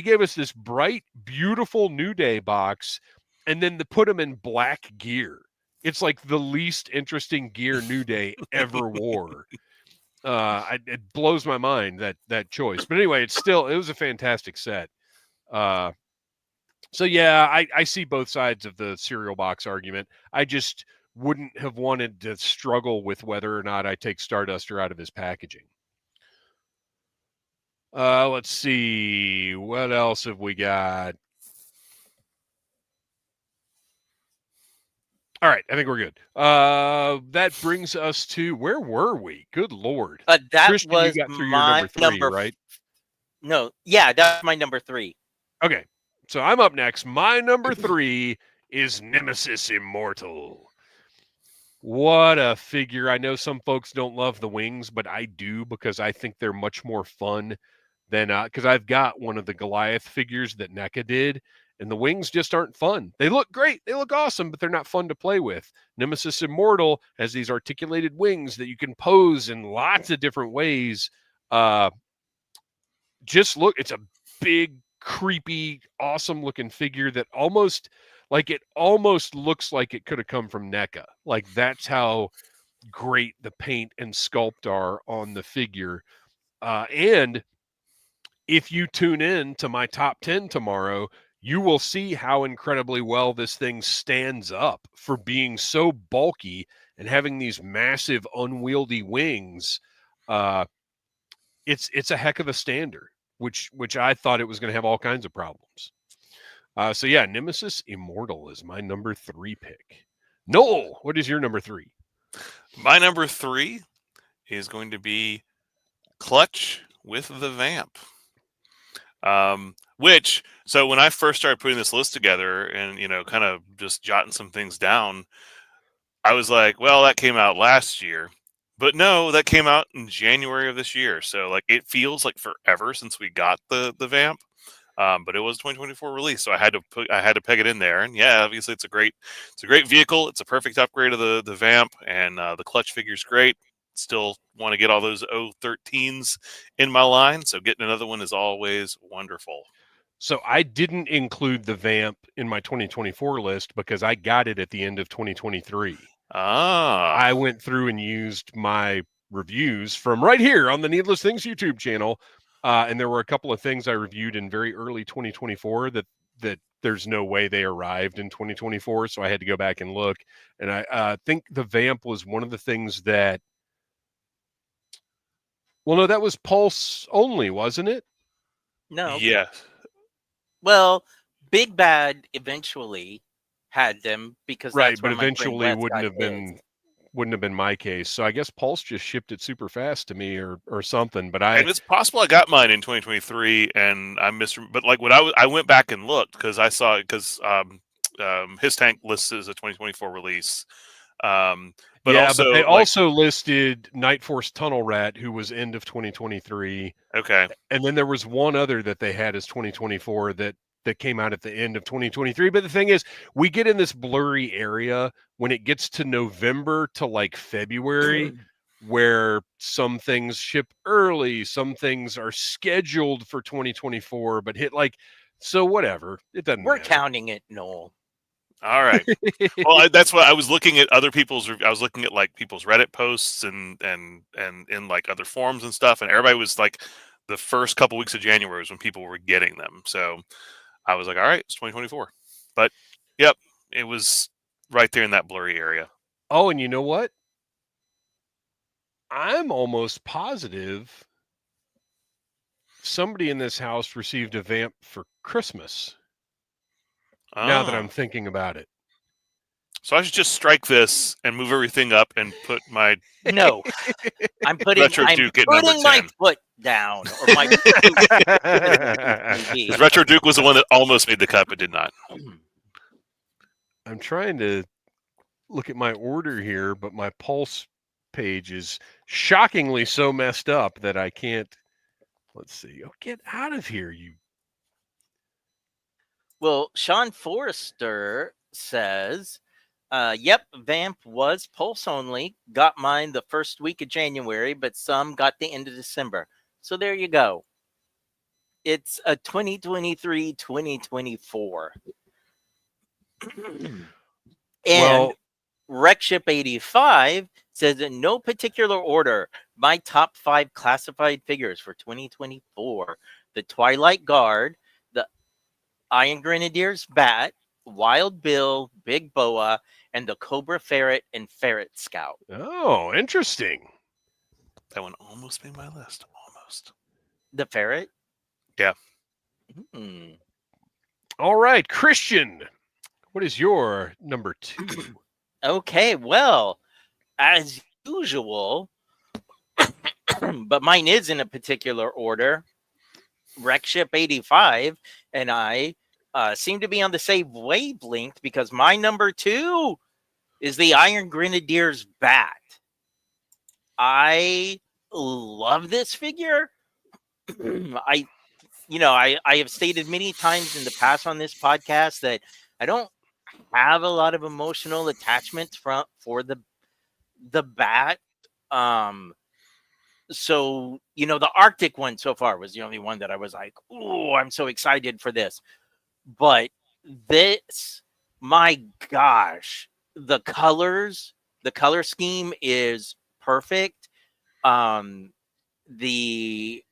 gave us this bright, beautiful New Day box, and then they put them in black gear. It's like the least interesting gear New Day ever wore. It blows my mind that choice. But anyway, it was a fantastic set. So yeah, I see both sides of the cereal box argument. I just wouldn't have wanted to struggle with whether or not I take Starduster out of his packaging. Let's see. What else have we got? All right, I think we're good. That brings us to, where were we? Good Lord. That Kristian, was you got through your number 3, right? No, yeah, that's my number 3. Okay, so I'm up next. My number 3 is Nemesis Immortal. What a figure. I know some folks don't love the wings, but I do because I think they're much more fun than, because I've got one of the Goliath figures that NECA did, and the wings just aren't fun. They look great, they look awesome, but they're not fun to play with. Nemesis Immortal has these articulated wings that you can pose in lots of different ways. Just look, it's a big, creepy, awesome looking figure that almost looks like it could have come from NECA. Like, that's how great the paint and sculpt are on the figure. And if you tune in to my top 10 tomorrow, you will see how incredibly well this thing stands up for being so bulky and having these massive unwieldy wings. It's a heck of a standard, which I thought it was going to have all kinds of problems. So yeah, Nemesis Immortal is my number 3 pick. Noel, what is your number 3? My number 3 is going to be Clutch with the Vamp. So when I first started putting this list together and, kind of just jotting some things down, I was like, well, that came out last year. But no, that came out in January of this year. So like it feels like forever since we got the Vamp. But it was 2024 release, so I had to peg it in there. And yeah, obviously it's a great vehicle. It's a perfect upgrade of the Vamp, and the Clutch figure's great. Still want to get all those 013s in my line, so getting another one is always wonderful. So I didn't include the Vamp in my 2024 list because I got it at the end of 2023. I went through and used my reviews from right here on the Needless Things YouTube channel. And there were a couple of things I reviewed in very early 2024 that there's no way they arrived in 2024. So I had to go back and look. And I think the Vamp was one of the things that, well, no, that was Pulse only, wasn't it? No. Yeah. Well, Big Bad eventually had them because right, that's but where my friend eventually Wes wouldn't have been my case. So I guess Pulse just shipped it super fast to me or something. But And it's possible I got mine in 2023 and I missed. But like when I went back and looked because I saw it because his tank lists as a 2024 release. But they also listed Night Force Tunnel Rat, who was end of 2023. Okay. And then there was one other that they had as 2024 that came out at the end of 2023. But the thing is, we get in this blurry area when it gets to November to like February, where some things ship early, some things are scheduled for 2024, but hit like, so whatever. It doesn't We're matter. counting it, Noel. All right. Well, that's what I was looking at. I was looking at like people's Reddit posts and in like other forums and stuff, and everybody was like, the first couple weeks of January was when people were getting them. So I was like, all right, it's 2024. But yep, it was right there in that blurry area. Oh, and you know what? I'm almost positive somebody in this house received a Vamp for Christmas. Now that I'm thinking about it. So I should just strike this and move everything up and put my No. I'm putting my foot down, or my because Retro Duke was the one that almost made the cut but did not. I'm trying to look at my order here, but my Pulse page is shockingly so messed up that I can't. Let's see. Oh, get out of here, you. Well, Sean Forrester says, yep, Vamp was Pulse only. Got mine the first week of January, but some got the end of December. So there you go. It's a 2023-2024. And Wreckship85 says, in no particular order, my top 5 classified figures for 2024. The Twilight Guard, the Iron Grenadier's Bat, Wild Bill, Big Boa, and the Cobra Ferret and Ferret Scout. Oh, interesting. That one almost made my list. Almost. The Ferret? Yeah. All right, Kristian, what is your number 2? Okay, well, as usual, but mine is in a particular order. Wreckship85 and I seem to be on the same wavelength because my number 2 is the Iron Grenadier's Bat. I love this figure. I have stated many times in the past on this podcast that I don't have a lot of emotional attachments for the bat. So the Arctic one so far was the only one that I was like, oh, I'm so excited for this. But this, my gosh, the color scheme is perfect. The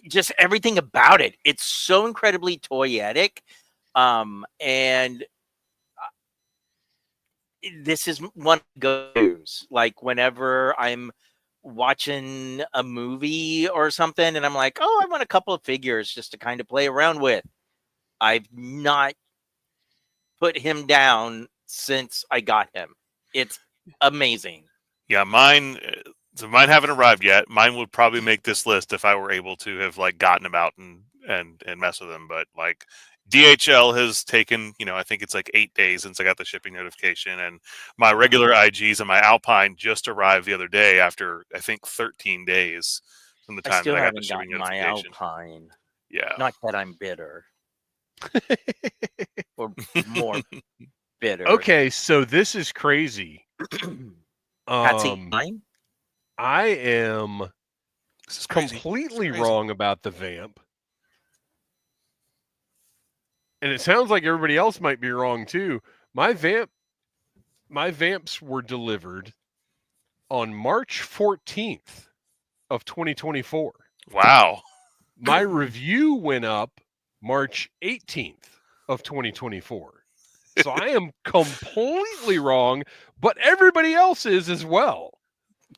just everything about it, it's so incredibly toyetic. And this is one goes like whenever I'm watching a movie or something and I'm like, oh, I want a couple of figures just to kind of play around with. I've not put him down since I got him. It's amazing. Yeah, mine haven't arrived yet. Mine would probably make this list if I were able to have like gotten them out and mess with them. But like DHL has taken, I think it's like 8 days since I got the shipping notification, and my regular IGs and my Alpine just arrived the other day after I think 13 days from the time that I got the shipping notification. My Alpine. Yeah, not that I'm bitter. Or more bitter. Okay, so this is crazy. Mine? I am completely wrong about the Vamp. And it sounds like everybody else might be wrong too. My Vamps were delivered on March 14th of 2024. Wow. My review went up March 18th of 2024. So I am completely wrong, but everybody else is as well.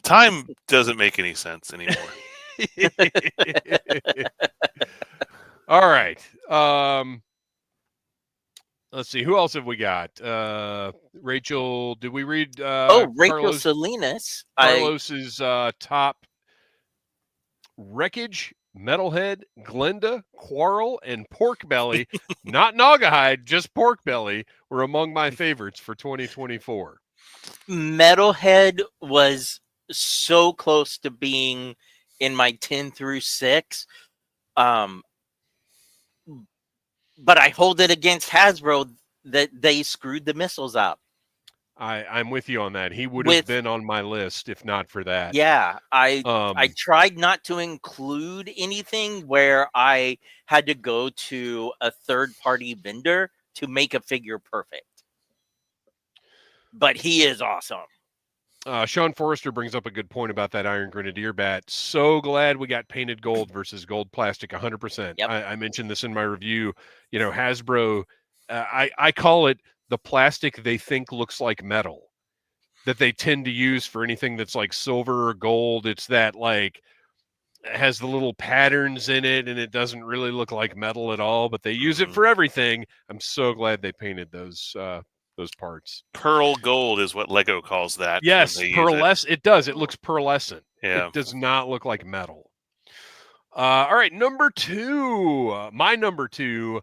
Time doesn't make any sense anymore. All right. Let's see. Who else have we got? Rachel, did we read? Rachel Salinas. Carlos's top Wreckage, Metalhead, Glenda, Quarrel, and Pork Belly, not Naugahyde, just Pork Belly, were among my favorites for 2024. Metalhead was so close to being in my 10 through 6. But I hold it against Hasbro that they screwed the missiles up. I'm with you on that. He would have been on my list if not for that. Yeah, I tried not to include anything where I had to go to a third-party vendor to make a figure perfect. But he is awesome. Sean Forrester brings up a good point about that Iron Grenadier bat. So glad we got painted gold versus gold plastic 100%. Yep. I mentioned this in my review. Hasbro, I call it the plastic they think looks like metal that they tend to use for anything that's like silver or gold. It's that like has the little patterns in it and it doesn't really look like metal at all, but they use it for everything. I'm so glad they painted those parts. Pearl gold is what Lego calls that. Yes, pearlescent. It does. It looks pearlescent. Yeah. It does not look like metal. All right, number 2. My number 2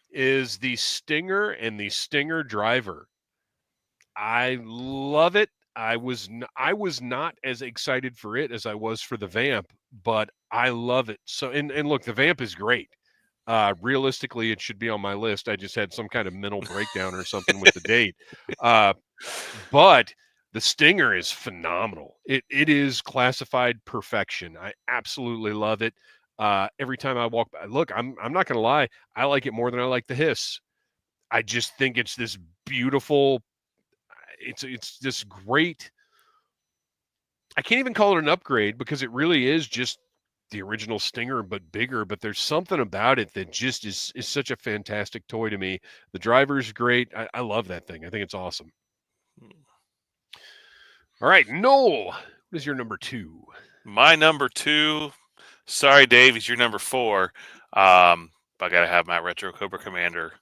is the Stinger and the Stinger Driver. I love it. I was not as excited for it as I was for the Vamp, but I love it. So and look, the Vamp is great. Realistically, it should be on my list. I just had some kind of mental breakdown or something with the date. But the Stinger is phenomenal. It is classified perfection. I absolutely love it. Every time I walk by, look, I'm not gonna lie, I like it more than I like the Hiss. I just think it's this beautiful. It's this great. I can't even call it an upgrade because it really is just the original Stinger but bigger, but there's something about it that just is such a fantastic toy to me. The driver's great. I love that thing. I think it's awesome. All right, Noel, what is your number 2? My number 2, sorry Dave, he's your number 4. I gotta have my Retro Cobra Commander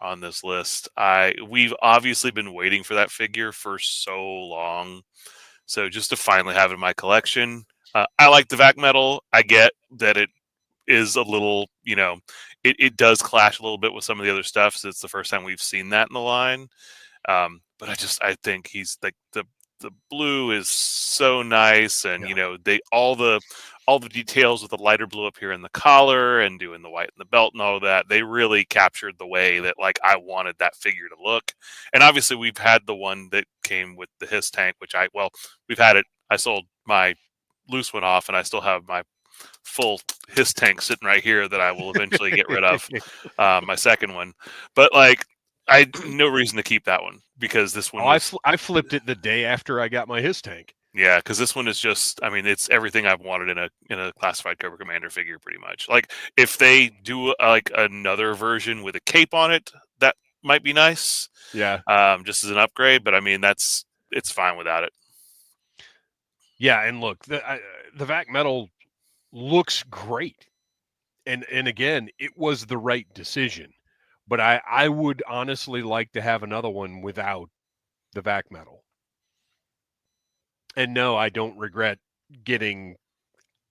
on this list. We've obviously been waiting for that figure for so long, so just to finally have it in my collection. I like the vac metal. I get that it is a little, it does clash a little bit with some of the other stuff. So it's the first time we've seen that in the line. But I think he's like the blue is so nice, and you know, all the details with the lighter blue up here in the collar and doing the white in the belt and all of that, they really captured the way that like I wanted that figure to look. And obviously we've had the one that came with the Hiss tank, which we've had it. I sold my loose one off, and I still have my full Hiss tank sitting right here that I will eventually get rid of, my second one. But like, I had no reason to keep that one because this one I flipped it the day after I got my Hiss tank. Yeah, because this one is just, I mean, it's everything I've wanted in a classified Cobra Commander figure, pretty much. Like, if they do like another version with a cape on it, that might be nice. Yeah. Just as an upgrade, but I mean, it's fine without it. Yeah, and look, the VAC metal looks great, and again, it was the right decision. But I would honestly like to have another one without the VAC metal. And no, I don't regret getting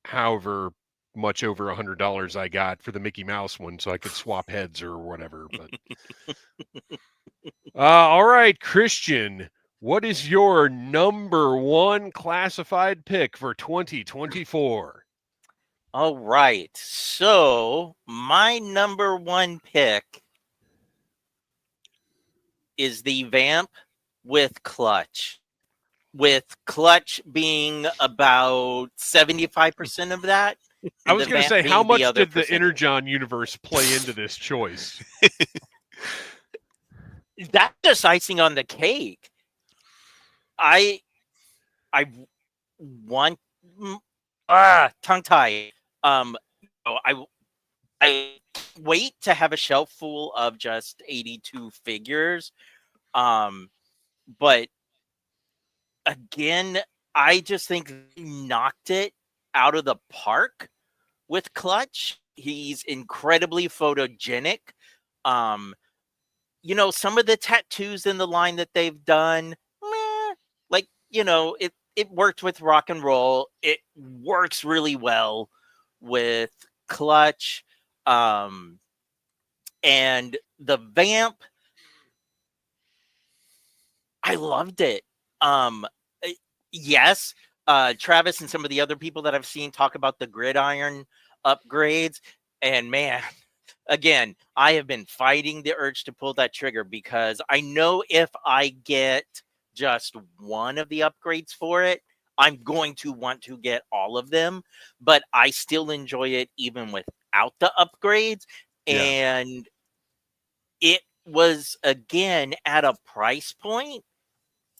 however much over $100 I got for the Mickey Mouse one, so I could swap heads or whatever. But all right, Kristian, what is your number one classified pick for 2024? All right, so my number one pick is the Vamp with Clutch. With Clutch being about 75% of that. I was going to say, how much did the Energon universe play into this choice? That's just icing on the cake. I want tongue tie. I wait to have a shelf full of just 82 figures. But again, I just think he knocked it out of the park with Clutch. He's incredibly photogenic. You know, some of the tattoos in the line that they've done, like, you know, it worked with rock and roll. It works really well with Clutch. And the Vamp, I loved it. Yes, Travis and some of the other people that I've seen talk about the gridiron upgrades, and man, again, I have been fighting the urge to pull that trigger because I know if I get just one of the upgrades for it, I'm going to want to get all of them, but I still enjoy it even without the upgrades. Yeah. And it was, again, at a price point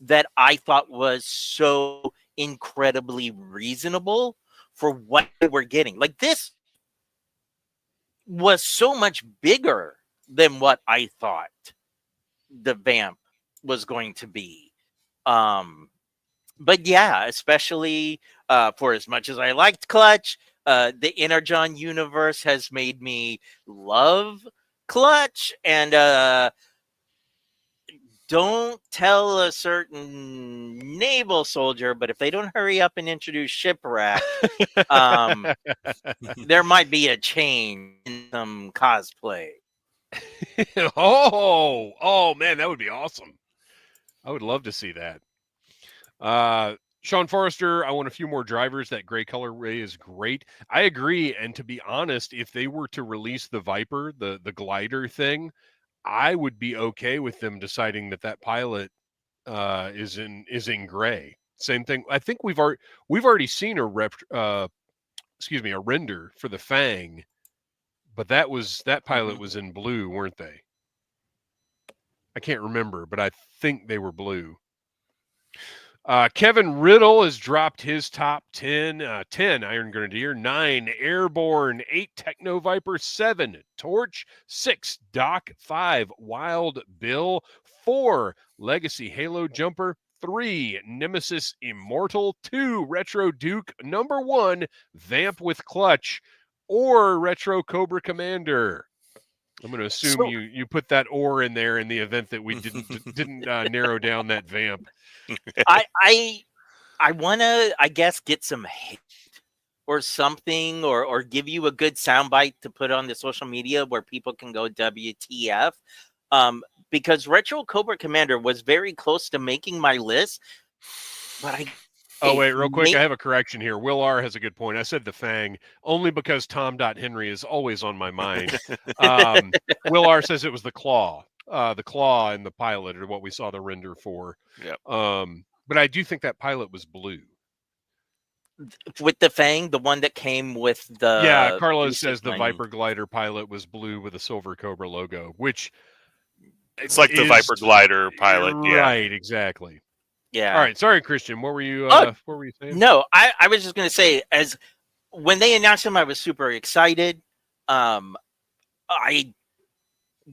that I thought was so incredibly reasonable for what we're getting. Like, this was so much bigger than what I thought the Vamp was going to be. But yeah, especially for as much as I liked Clutch, the Energon universe has made me love Clutch, and don't tell a certain naval soldier, but if they don't hurry up and introduce Shipwreck, there might be a change in some cosplay. Oh man, that would be awesome. I would love to see that. Sean Forrester, I want a few more drivers. That gray colorway is great. I agree. And to be honest, if they were to release the Viper, the glider thing, I would be okay with them deciding that pilot is in gray. Same thing. I think we've already seen a render for the Fang, but that pilot was in blue, weren't they? I can't remember, but I think they were blue. Kevin Riddle has dropped his top 10. 10 Iron Grenadier, 9 Airborne, 8 Techno Viper, 7 Torch, 6 Doc, 5 Wild Bill, 4 Legacy Halo Jumper, 3 Nemesis Immortal, 2 Retro Duke, number 1 Vamp with Clutch, or Retro Cobra Commander. I'm going to assume you put that or in there in the event that we didn't narrow down that Vamp. I want to, I guess, get some hate or something, or give you a good soundbite to put on the social media where people can go WTF. Because Retro Cobra Commander was very close to making my list, But Oh, wait, real quick. I have a correction here. Will R has a good point. I said the Fang only because Tom Henry is always on my mind. Will R says it was the Claw. The Claw and the Pilot are what we saw the render for. Yep. But I do think that Pilot was blue. With the Fang, the one that came with the... Yeah, Carlos says the Viper Glider Pilot was blue with a silver Cobra logo, which... It's like the Viper Glider Pilot. Right, exactly. Yeah. All right, sorry, Kristian. What were you saying? No, I was just going to say, as when they announced him, I was super excited. I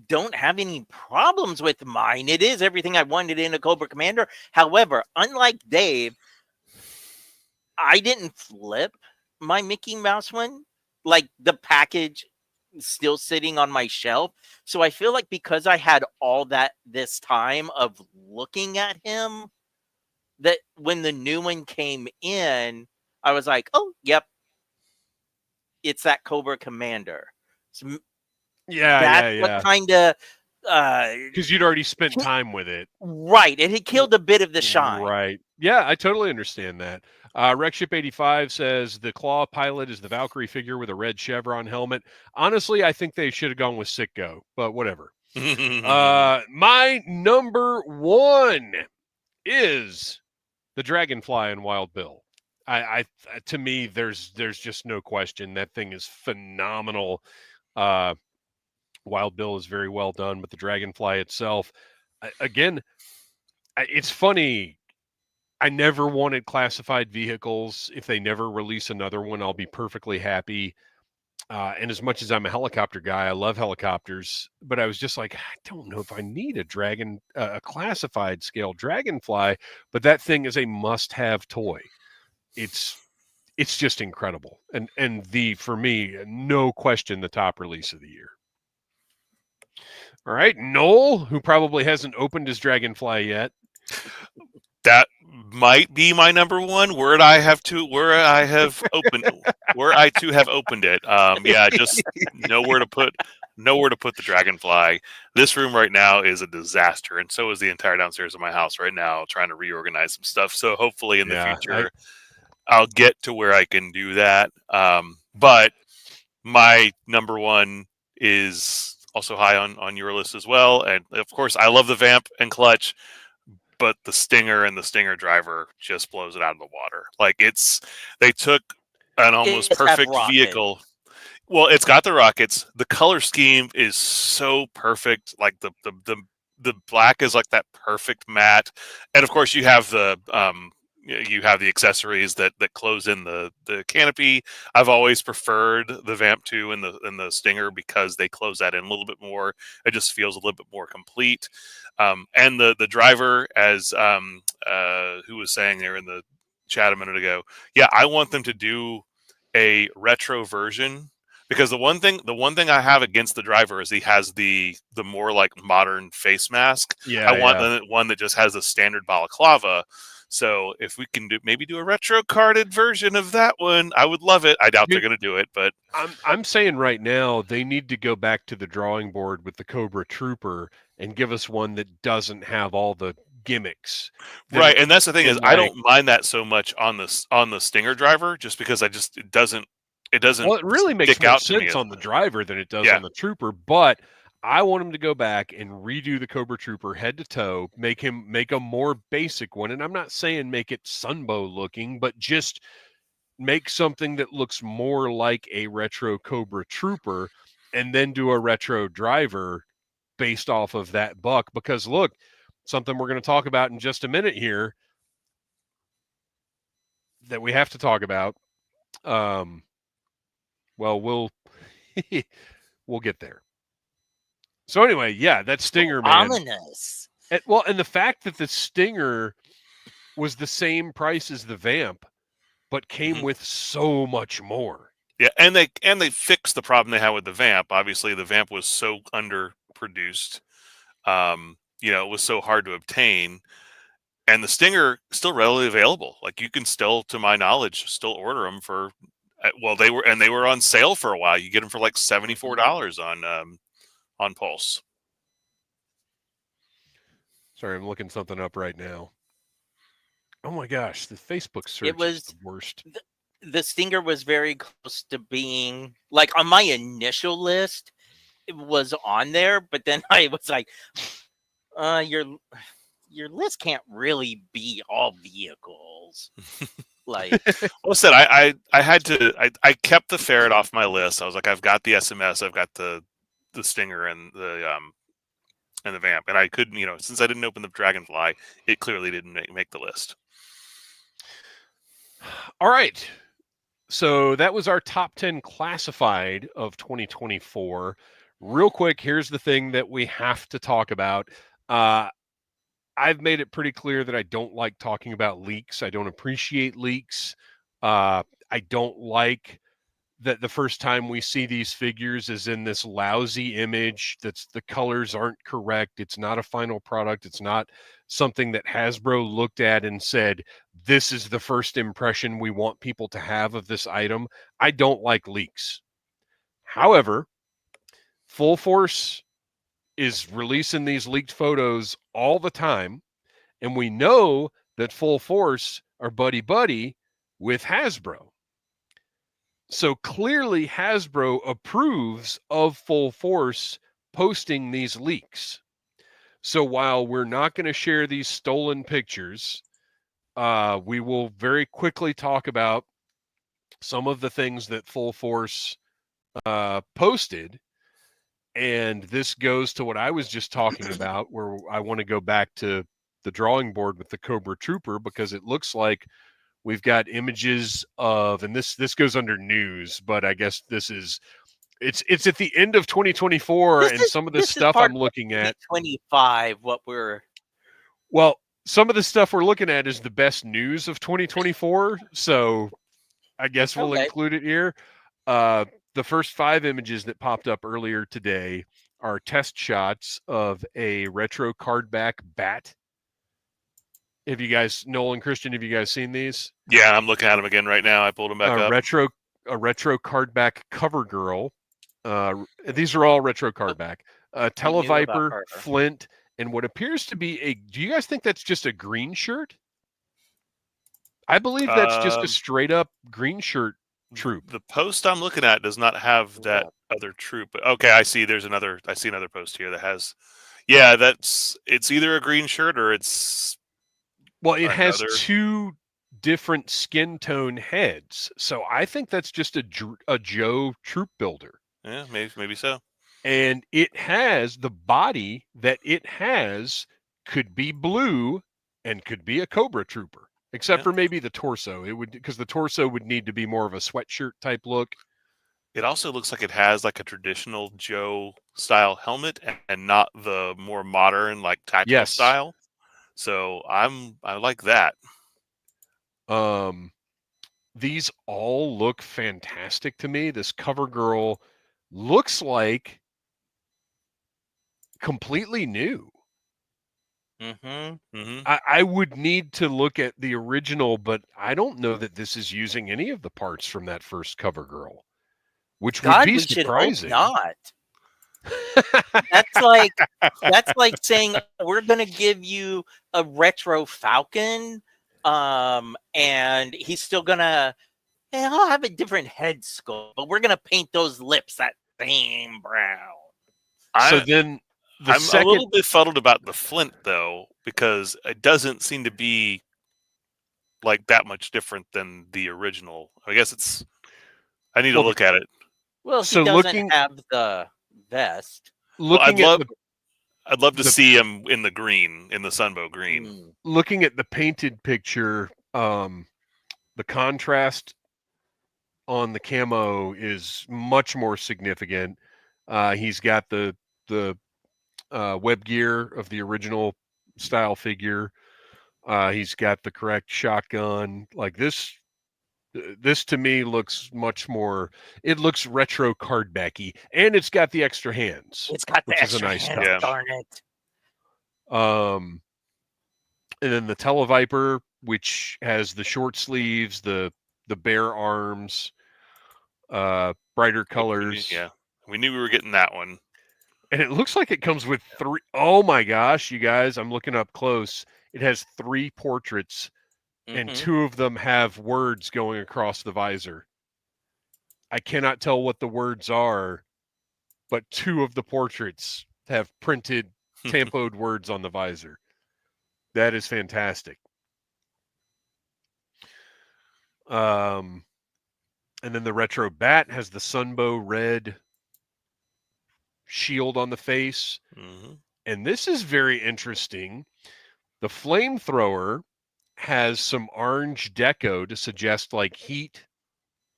don't have any problems with mine. It is everything I wanted in a Cobra Commander. However, unlike Dave, I didn't flip my Mickey Mouse one. Like, the package is still sitting on my shelf. So I feel like because I had all that this time of looking at him, that when the new one came in, I was like, oh, yep, it's that Cobra Commander. So that's what kind of... because you'd already spent time with it. Right. It had killed a bit of the shine. Right. Yeah, I totally understand that. Rekship85 says the Claw Pilot is the Valkyrie figure with a red chevron helmet. Honestly, I think they should have gone with Sitgo, but whatever. My number one is the Dragonfly in Wild Bill. I to me, there's just no question. That thing is phenomenal. Wild Bill is very well done, but the Dragonfly itself, again, it's funny. I never wanted classified vehicles. If they never release another one, I'll be perfectly happy. And as much as I'm a helicopter guy, I love helicopters. But I was just like, I don't know if I need a classified scale Dragonfly. But that thing is a must-have toy. It's just incredible. And for me, no question, the top release of the year. All right, Noel, who probably hasn't opened his Dragonfly yet. That might be my number one. Where I too have opened it. Yeah, just nowhere to put the Dragonfly. This room right now is a disaster, and so is the entire downstairs of my house right now, trying to reorganize some stuff. So hopefully in the future, I'll get to where I can do that. But my number one is also high on your list as well, and of course, I love the Vamp and Clutch. But the Stinger and the Stinger Driver just blows it out of the water. Like, they took an almost perfect vehicle. Well, it's got the rockets. The color scheme is so perfect. Like the black is like that perfect matte, and of course you have the accessories that close in the canopy. I've always preferred the Vamp 2 and the Stinger because they close that in a little bit more. It just feels a little bit more complete. And the driver, as who was saying there in the chat a minute ago, yeah, I want them to do a retro version, because the one thing I have against the driver is he has the more like modern face mask. Yeah, I want one that just has a standard balaclava. So if we can maybe do a retro carded version of that one, I would love it. I doubt they're going to do it, but I'm saying right now they need to go back to the drawing board with the Cobra Trooper and give us one that doesn't have all the gimmicks. Right, and that's the thing is, I don't mind that so much on the Stinger Driver, just because it doesn't. Well, it really makes more sense on the driver than it does on the Trooper, but I want him to go back and redo the Cobra Trooper head to toe, make a more basic one. And I'm not saying make it Sunbow looking, but just make something that looks more like a retro Cobra Trooper, and then do a retro driver based off of that buck. Because look, something we're going to talk about in just a minute here that we have to talk about. Well, we'll get there. So anyway, yeah, that Stinger, man. Ominous. And the fact that the Stinger was the same price as the Vamp, but came with so much more. Yeah, and they fixed the problem they had with the Vamp. Obviously, the Vamp was so underproduced. It was so hard to obtain. And the Stinger still readily available. Like, you can still, to my knowledge, still order them for. Well, they were on sale for a while. You get them for like $74 on Pulse. Sorry, I'm looking something up right now. Oh my gosh, the Facebook search was is the worst. the Stinger was very close to being like on my initial list. It was on there, but then I was like, your list can't really be all vehicles. Like, Well, I said I had to I kept the ferret off my list. I was like, I've got the SMS, I've got the Stinger and the vamp, and I couldn't, since I didn't open the Dragonfly, it clearly didn't make the list. All right. So that was our top 10 classified of 2024. Real quick, here's the thing that we have to talk about. I've made it pretty clear that I don't like talking about leaks. I don't appreciate leaks. I don't like that the first time we see these figures is in this lousy image that's the colors aren't correct. It's not a final product. It's not something that Hasbro looked at and said, this is the first impression we want people to have of this item. I don't like leaks. However, Full Force is releasing these leaked photos all the time, and we know that Full Force are buddy-buddy with Hasbro. So clearly Hasbro approves of Full Force posting these leaks. So while we're not going to share these stolen pictures, we will very quickly talk about some of the things that Full Force posted. And this goes to what I was just talking about, where I want to go back to the drawing board with the Cobra Trooper, because it looks like we've got images of, and this goes under news, but I guess it's at the end of 2024, and some of the stuff I'm looking at 25. Well, some of the stuff we're looking at is the best news of 2024, so I guess we'll include it here. The first 5 images that popped up earlier today are test shots of a retro cardback bat. Have you guys, Noel and Kristian, have you guys seen these? Yeah, I'm looking at them again right now. I pulled them back up. A retro cardback cover girl. These are all retro cardback. Televiper, Flint, and what appears to be do you guys think that's just a green shirt? I believe that's just a straight up green shirt troop. The post I'm looking at does not have that other troop. But okay, I see another post here that has, it's either a green shirt or it's, well, it has 2 different skin tone heads. So I think that's just a Joe troop builder. Yeah, maybe so. And it has the body that it has could be blue and could be a Cobra Trooper. Except for maybe the torso. It would, because the torso would need to be more of a sweatshirt type look. It also looks like it has like a traditional Joe style helmet and not the more modern like tactical style. So I like that. These all look fantastic to me. This cover girl looks like completely new. I would need to look at the original, but I don't know that this is using any of the parts from that first cover girl, which would be surprising. Not. That's like saying we're going to give you a retro Falcon, and he's still gonna. I'll have a different head sculpt, but we're gonna paint those lips that same brown. I'm a little befuddled about the Flint, though, because it doesn't seem to be like that much different than the original. I guess I need to look at it. Well, he doesn't have the vest. I'd love to see him in the green, in the Sunbow green. Looking at the painted picture, the contrast on the camo is much more significant. He's got the web gear of the original style figure. He's got the correct shotgun. Like this to me looks much more. It looks retro cardbacky, and it's got the extra hands. It's got the extra hands. Darn it. And then the Televiper, which has the short sleeves, the bare arms, brighter colors. Yeah, we knew we were getting that one. And it looks like it comes with 3. Oh my gosh, you guys, I'm looking up close. It has 3 portraits and 2 of them have words going across the visor. I cannot tell what the words are, but 2 of the portraits have printed, tampoed words on the visor. That is fantastic. And then the retro bat has the Sunbow red shield on the face. And this is very interesting. The flamethrower has some orange deco to suggest like heat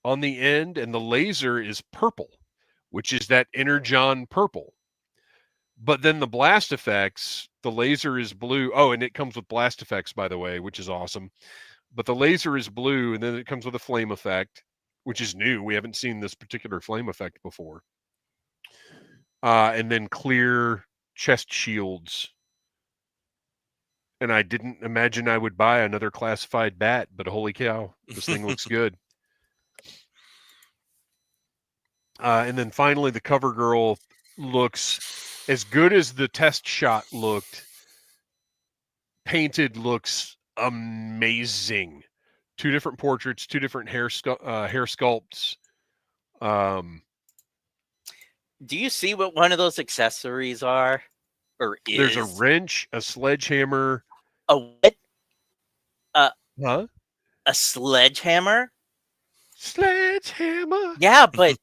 on the end, and the laser is purple, which is that Energon purple. But then the blast effects, the laser is blue. Oh, and it comes with blast effects, by the way, which is awesome. But the laser is blue, and then it comes with a flame effect, which is new. We haven't seen this particular flame effect before. And then clear chest shields. And I didn't imagine I would buy another classified bat, but holy cow, this thing looks good. And then finally, the cover girl looks as good as the test shot looked. Painted looks amazing. 2 different portraits, 2 different hair sculpts. Do you see what one of those accessories are? Or is? There's a wrench, a sledgehammer. A what? Huh? A sledgehammer? Sledgehammer. Yeah, but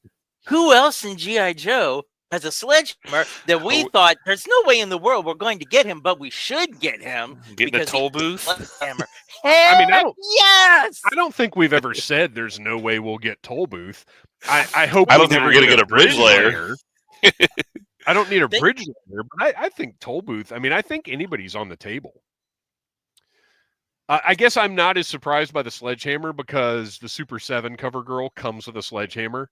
who else in G.I. Joe has a sledgehammer that we thought there's no way in the world we're going to get him, but we should get him? Get in the toll booth? Sledgehammer. I mean, yes! I don't think we've ever said there's no way we'll get toll booth. I hope I don't think we're going to get a bridge layer. I don't need a bridge layer, but I think toll booth. I mean, I think anybody's on the table. I guess I'm not as surprised by the sledgehammer because the Super 7 cover girl comes with a sledgehammer.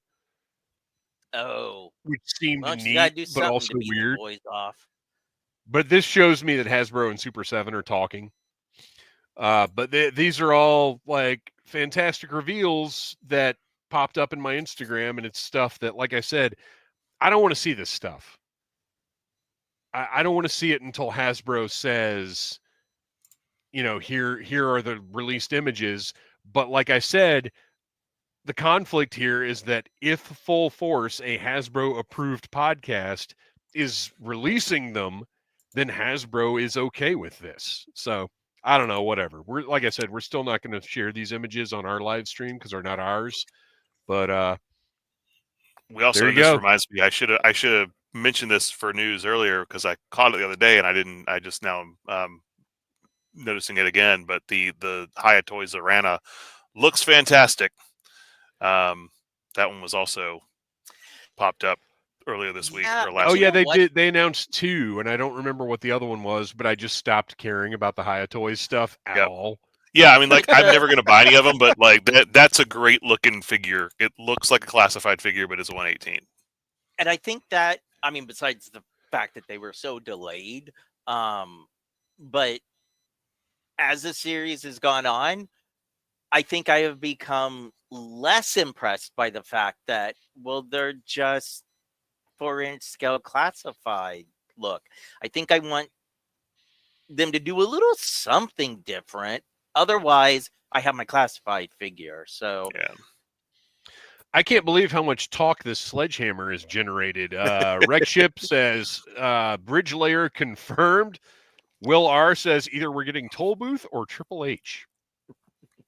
Oh. Which seemed well, neat, but also to weird. Boys off. But this shows me that Hasbro and Super 7 are talking. But these are all like fantastic reveals that popped up in my Instagram, and it's stuff that, like I said, I don't want to see this stuff. I don't want to see it until Hasbro says, you know, here are the released images. But like I said, the conflict here is that if Full Force, a Hasbro approved podcast, is releasing them, then Hasbro is okay with this. So I don't know, whatever. We're, like I said, we're still not going to share these images on our live stream because they're not ours. But we also, this reminds me, I should have mentioned this for news earlier because I caught it the other day and I didn't. I just now noticing it again. But the Hayatoys Arana looks fantastic. That one was also popped up earlier this week or last week. Yeah, they did. They announced 2, and I don't remember what the other one was, but I just stopped caring about the Hayatoys stuff at all. Yeah, I mean, like, I'm never going to buy any of them, but like that's a great looking figure. It looks like a classified figure, but it's a 118. And I think that, I mean, besides the fact that they were so delayed, but as the series has gone on, I think I have become less impressed by the fact that, well, they're just 4-inch scale classified look. I think I want them to do a little something different. Otherwise, I have my classified figure. So yeah. I can't believe how much talk this sledgehammer has generated. Rexship says bridge layer confirmed. Will R says either we're getting toll booth or Triple H.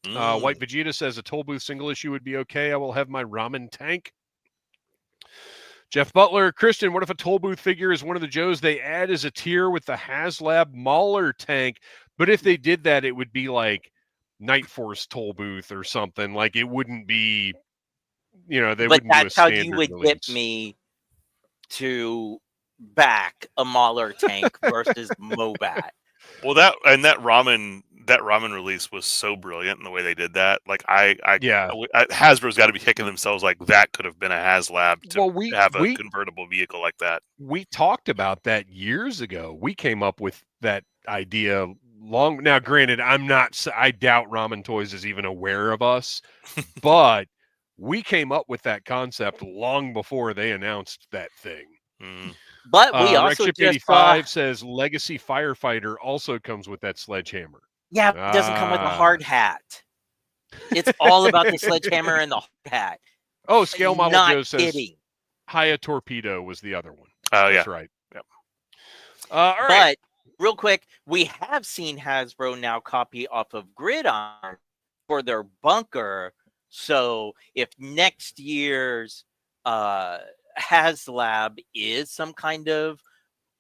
White Vegeta says a toll booth single issue would be okay. I will have my ramen tank. Jeff Butler, Kristian, what if a toll booth figure is one of the Joes they add as a tier with the HasLab Mauler tank? But if they did that, it would be like Night Force toll booth or something. Like it wouldn't be, you know, they wouldn't do a that's how standard you would release. get me to back a Mauler tank versus Mobat. Well, that ramen release was so brilliant in the way they did that. Like Hasbro's got to be kicking themselves like that could have been a HasLab to have a convertible vehicle like that. We talked about that years ago. We came up with that idea now. Granted, I doubt Ramen Toys is even aware of us, but we came up with that concept long before they announced that thing. Mm. But we also Rexship 85 says Legacy Firefighter also comes with that sledgehammer. Yeah, it doesn't come with a hard hat. It's all about the sledgehammer and the hard hat. Oh, Scale Model Not Joe says kidding. Haya Torpedo was the other one. Oh, That's yeah. right. Yep. All right. But real quick, we have seen Hasbro now copy off of Gridiron for their bunker. So if next year's HasLab is some kind of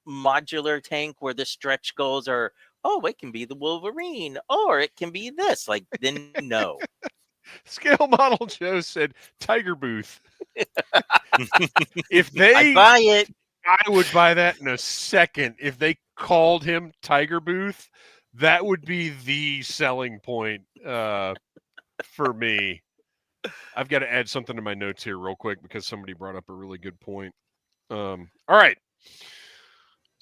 modular tank where the stretch goals are, oh, it can be the Wolverine, or it can be this, like, then no. Scale Model Joe said Tiger Booth. If I they buy it. I would buy that in a second. If they called him Tiger Booth, that would be the selling point for me. I've got to add something to my notes here real quick because somebody brought up a really good point. All right.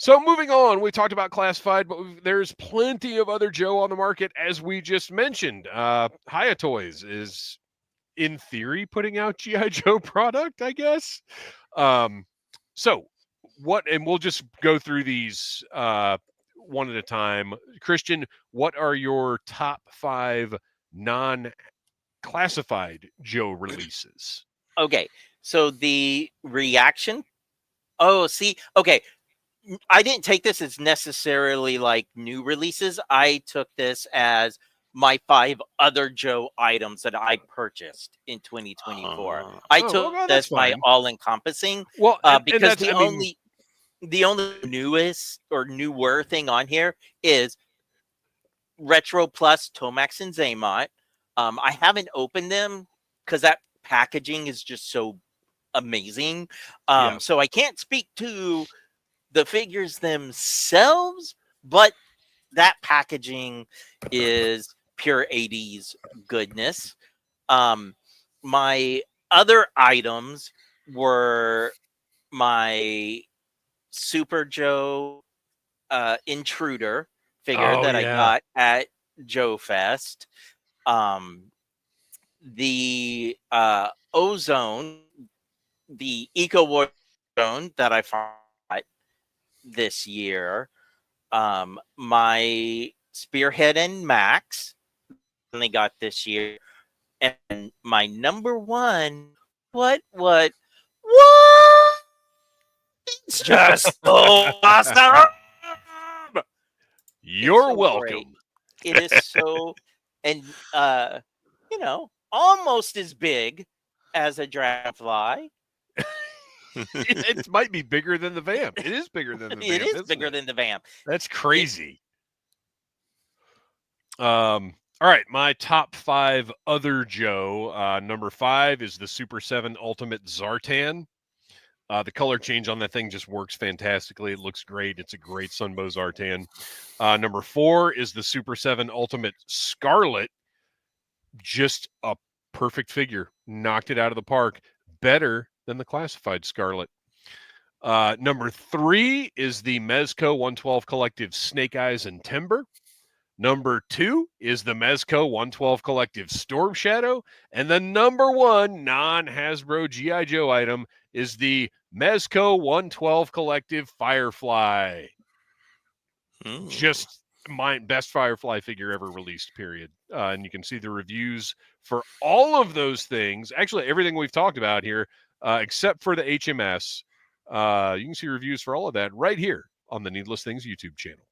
So moving on, we talked about classified, but there's plenty of other Joe on the market, as we just mentioned. Haya Toys is, in theory, putting out G.I. Joe product, I guess. So what, and we'll just go through these one at a time. Kristian, what are your top 5 non-classified Joe releases? Okay, so the reaction. Oh, see, okay. I didn't take this as necessarily like new releases. I took this as my 5 other Joe items that I purchased in 2024. I took this my all-encompassing. Well, because the only newest or newer thing on here is Retro Plus Tomax and Zaymot. I haven't opened them because that packaging is just so amazing. So I can't speak to the figures themselves, but that packaging is pure 80s goodness. My other items were my Super Joe Intruder figure that I got at Joe Fest. The Ozone, the Eco War Zone that I found this year. My Spearhead and Max only got this year. And my number 1, what? It's just so awesome. You're welcome. Great. It is so, and almost as big as a dragonfly. It might be bigger than the Vamp. It is bigger than the Vamp. It is bigger than the Vamp. That's crazy. All right, my top 5 other Joe. Number 5 is the Super 7 Ultimate Zartan. The color change on that thing just works fantastically. It looks great. It's a great Sunbow Zartan. Number 4 is the Super 7 Ultimate Scarlet. Just a perfect figure. Knocked it out of the park. Better than the classified Scarlet. Number 3 is the Mezco 112 Collective Snake Eyes and Timber. Number 2 is the Mezco 112 Collective Storm Shadow. And the number 1 non-Hasbro G.I. Joe item is the Mezco 112 Collective Firefly. Just my best Firefly figure ever released, period. And you can see the reviews for all of those things. Actually, everything we've talked about here, except for the HMS. You can see reviews for all of that right here on the Needless Things YouTube channel.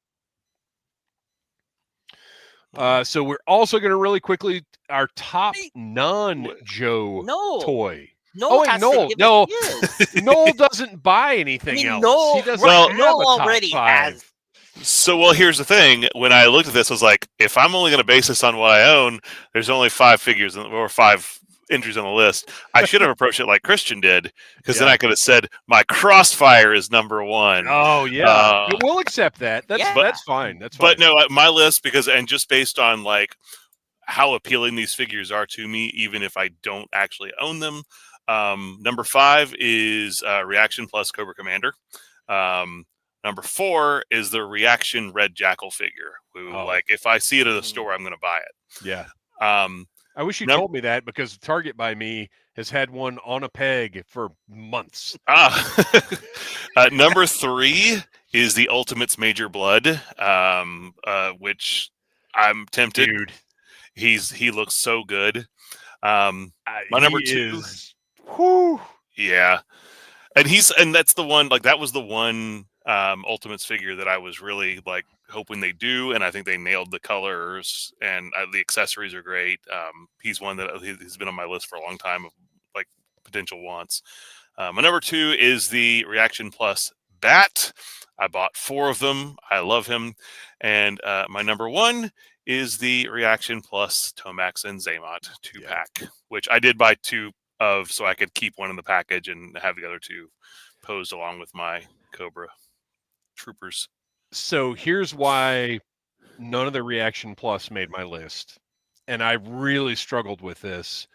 So we're also going to really quickly, our top non-Joe toy. Noel Noel doesn't buy anything else. Noel, he doesn't have Noel a top already 5. has. So, here's the thing. When I looked at this, I was like, if I'm only going to base this on what I own, there's only 5 figures or 5 entries on the list. I should have approached it like Kristian did, because then I could have said my Crossfire is number 1. Oh yeah, we'll accept that. That's fine. That's fine. But no, my list, and just based on like how appealing these figures are to me, even if I don't actually own them. Number 5 is Reaction Plus Cobra Commander. Number 4 is the Reaction Red Jackal figure. Who, like, if I see it at a store, I'm going to buy it. Yeah. I wish you told me that, because Target by me has had one on a peg for months. Number 3 is the Ultimates Major Blood, which I'm tempted. Dude, He looks so good. My number two is. Whew. Yeah. And that's the one, like that was the one Ultimates figure that I was really like hoping they do, and I think they nailed the colors and the accessories are great. He's one that he's been on my list for a long time of like potential wants. My number two is the Reaction Plus Bat. I bought 4 of them. I love him. And my number one is the Reaction Plus Tomax and Zaymot 2-pack, which I did buy 2 of so I could keep one in the package and have the other 2 posed along with my Cobra Troopers. So here's why none of the Reaction Plus made my list. And I really struggled with this.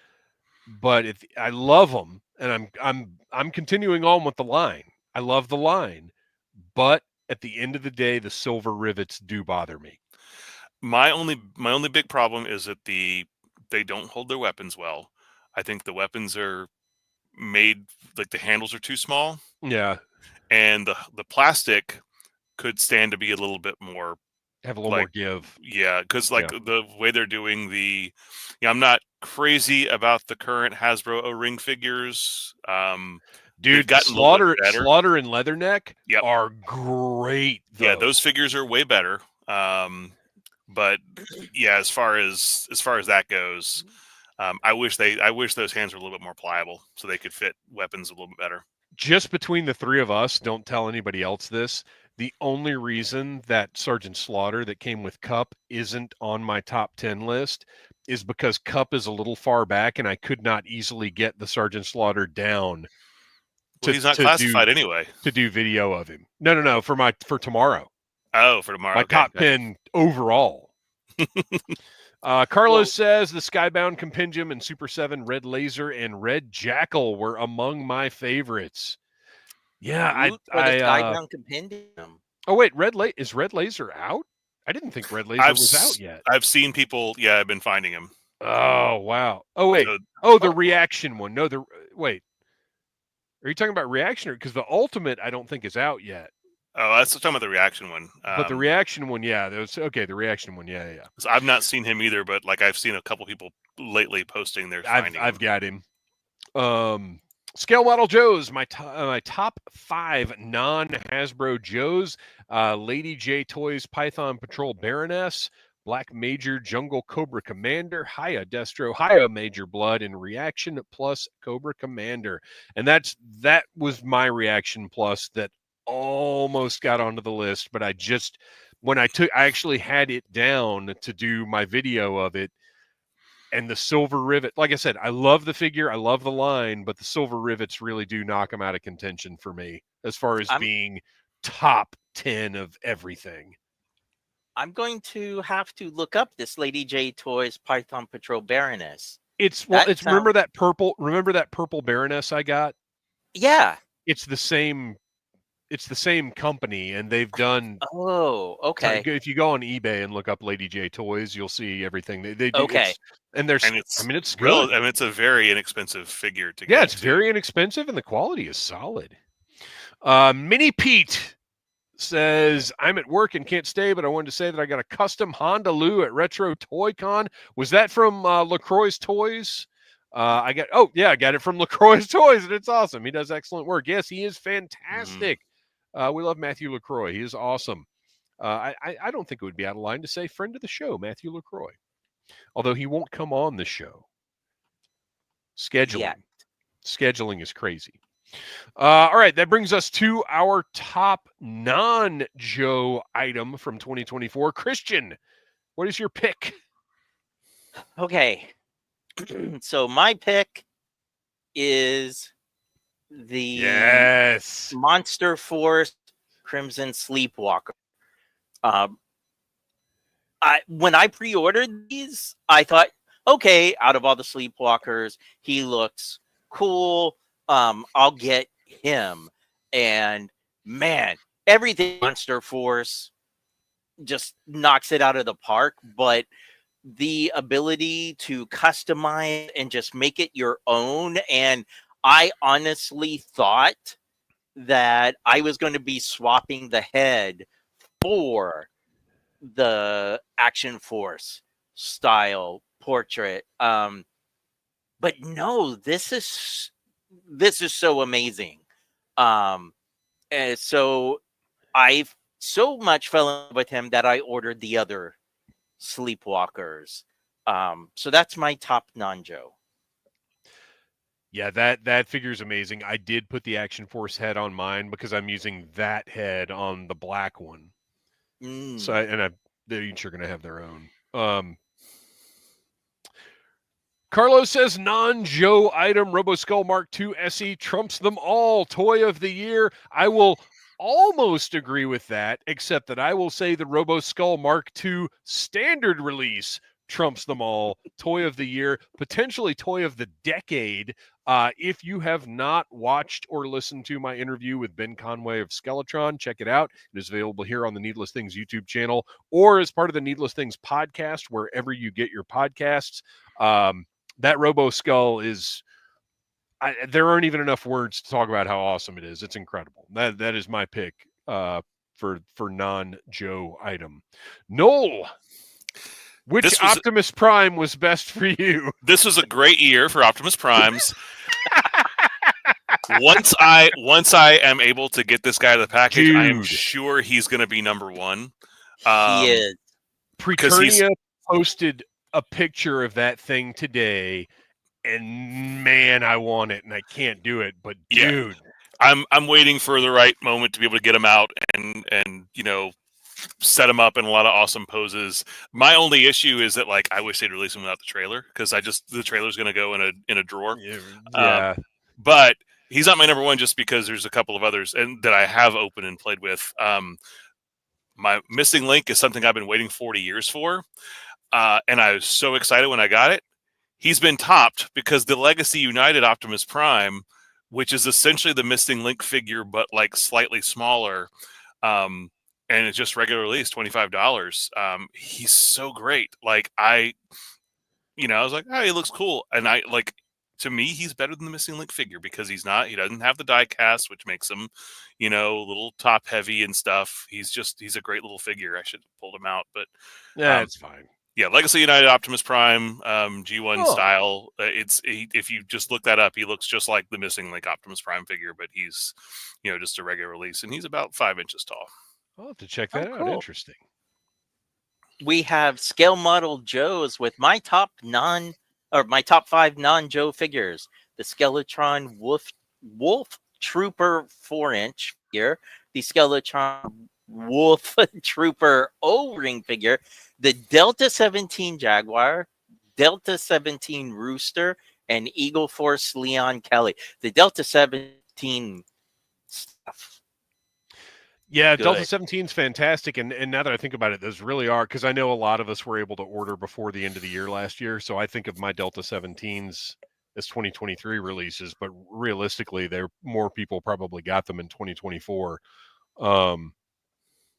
But I love them, and I'm continuing on with the line. I love the line, but at the end of the day, the silver rivets do bother me. My only big problem is that they don't hold their weapons well. I think the weapons are made like the handles are too small. Yeah, and the plastic could stand to be a little bit more have a little more give. Yeah, because the way they're doing I'm not crazy about the current Hasbro O-ring figures. Dude, Slaughter and Leatherneck are great. Though. Yeah, those figures are way better. But yeah, as far as that goes, I wish those hands were a little bit more pliable so they could fit weapons a little bit better. Just between the 3 of us, don't tell anybody else this. The only reason that Sergeant Slaughter that came with Cup isn't on my top 10 list is because Cup is a little far back and I could not easily get the Sergeant Slaughter down. Well, he's not classified anyway. To do video of him. No, for tomorrow. Oh, for tomorrow. My top 10 overall. Carlos says the Skybound Compendium and Super 7 Red Laser and Red Jackal were among my favorites. Yeah, I Skybound Compendium. Oh wait, is Red Laser out? I didn't think Red Laser was out yet. I've seen people. Yeah, I've been finding him. Oh wow. Oh wait. The Reaction one. No, wait. Are you talking about Reaction? Because the Ultimate I don't think is out yet. Oh, that's talking about the Reaction one. But the Reaction one, yeah. The Reaction one, yeah. So I've not seen him either, but like I've seen a couple people lately posting their finding him. I've got him. Scale Model Joes, my top 5 non-Hasbro Joes. Lady J Toys Python Patrol Baroness, Black Major Jungle Cobra Commander, Haya Destro, Haya Major Blood, and Reaction Plus Cobra Commander. And that was my Reaction Plus that almost got onto the list, but I actually had it down to do my video of it. And the silver rivet, like I said, I love the figure, I love the line, but the silver rivets really do knock them out of contention for me as far as being top 10 of everything. I'm going to have to look up this Lady J Toys Python Patrol Baroness. Remember that purple Baroness I got? Yeah. It's the same company, and they've done. Oh, okay. If you go on eBay and look up Lady J Toys, you'll see everything they do. Okay, it's good. It's a very inexpensive figure to get. Yeah, it's very inexpensive, and the quality is solid. Mini Pete says, I'm at work and can't stay, but I wanted to say that I got a custom Honda Lou at Retro Toy Con. Was that from LaCroix's Toys? I got it from LaCroix's Toys, and it's awesome. He does excellent work. Yes, he is fantastic. We love Matthew LaCroix. He is awesome. I don't think it would be out of line to say friend of the show, Matthew LaCroix. Although he won't come on the show. Scheduling is crazy. All right, that brings us to our top non-Joe item from 2024. Kristian, what is your pick? Okay. So my pick is the Monster Force Crimson Sleepwalker. When I pre-ordered these, I thought, okay, out of all the Sleepwalkers, he looks cool. I'll get him. And man, everything Monster Force just knocks it out of the park. But the ability to customize and just make it your own. And I honestly thought that I was going to be swapping the head for the Action Force style portrait. But no, this is so amazing. And so I so much fell in love with him that I ordered the other Sleepwalkers. So that's my top non-Joe. Yeah, that figure's amazing. I did put the Action Force head on mine because I'm using that head on the black one. So they're each are going to have their own. Carlos says non-Joe item RoboSkull Mark II SE trumps them all. Toy of the year. I will almost agree with that, except that I will say the RoboSkull Mark II standard release trumps them all. Toy of the year, potentially toy of the decade. If you have not watched or listened to my interview with Ben Conway of Skeletron, check it out. It is available here on the Needless Things YouTube channel or as part of the Needless Things podcast, wherever you get your podcasts. That RoboSkull is, there aren't even enough words to talk about how awesome it is. It's incredible. That is my pick for non-Joe item. Noel, which Optimus Prime was best for you? This was a great year for Optimus Primes. Once I am able to get this guy to the package, I am sure he's going to be number one. He is. Preternia posted a picture of that thing today, and man, I want it, and I can't do it. But dude, I'm waiting for the right moment to be able to get him out and set him up in a lot of awesome poses. My only issue is that I wish they'd release him without the trailer, because the trailer's going to go in a drawer. Yeah. But he's not my number one just because there's a couple of others and that I have opened and played with. My Missing Link is something I've been waiting 40 years for. And I was so excited when I got it. He's been topped because the Legacy United Optimus Prime, which is essentially the Missing Link figure, but slightly smaller, and it's just regular release, $25. He's so great. I was like, oh, he looks cool. And to me, he's better than the Missing Link figure because he doesn't have the die cast, which makes him, a little top heavy and stuff. He's a great little figure. I should have pulled him out, but it's fine. Yeah, Legacy United Optimus Prime, G1 style. If you just look that up, he looks just like the Missing Link Optimus Prime figure, but he's, just a regular release, and he's about 5 inches tall. I'll have to check that out. Cool. Interesting. We have scale model Joes with my top 5 non-Joe figures. The Skeletron Wolf Trooper 4-inch figure, the Skeletron Wolf Trooper O-ring figure, the Delta 17 Jaguar, Delta 17 Rooster, and Eagle Force Leon Kelly. The Delta 17 stuff. Yeah, good. Delta 17 is fantastic, and now that I think about it, those really are, because I know a lot of us were able to order before the end of the year last year, so I think of my Delta 17s as 2023 releases, but realistically, more people probably got them in 2024.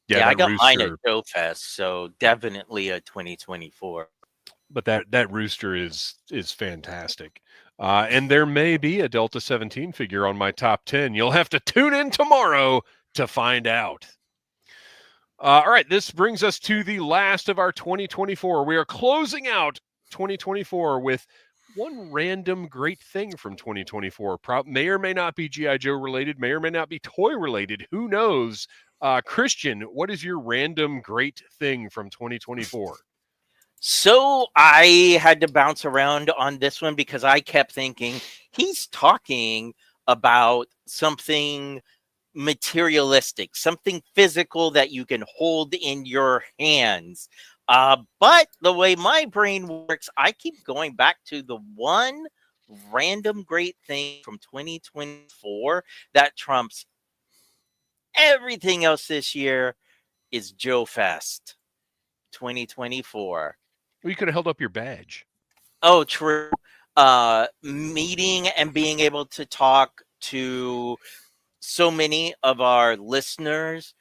Yeah, I got mine at Joe Fest, so definitely a 2024. But that Rooster is fantastic. And there may be a Delta 17 figure on my top 10. You'll have to tune in tomorrow to find out. All right, this brings us to the last of our 2024. We are closing out 2024 with one random great thing from 2024. May or may not be G.I. Joe related, may or may not be toy related. Who knows? Kristian, what is your random great thing from 2024? So I had to bounce around on this one because I kept thinking he's talking about something materialistic, something physical that you can hold in your hands. But the way my brain works, I keep going back to the one random great thing from 2024 that trumps everything else this year is Joe Fest 2024. Well, you could have held up your badge. Oh, true. Meeting and being able to talk to so many of our listeners,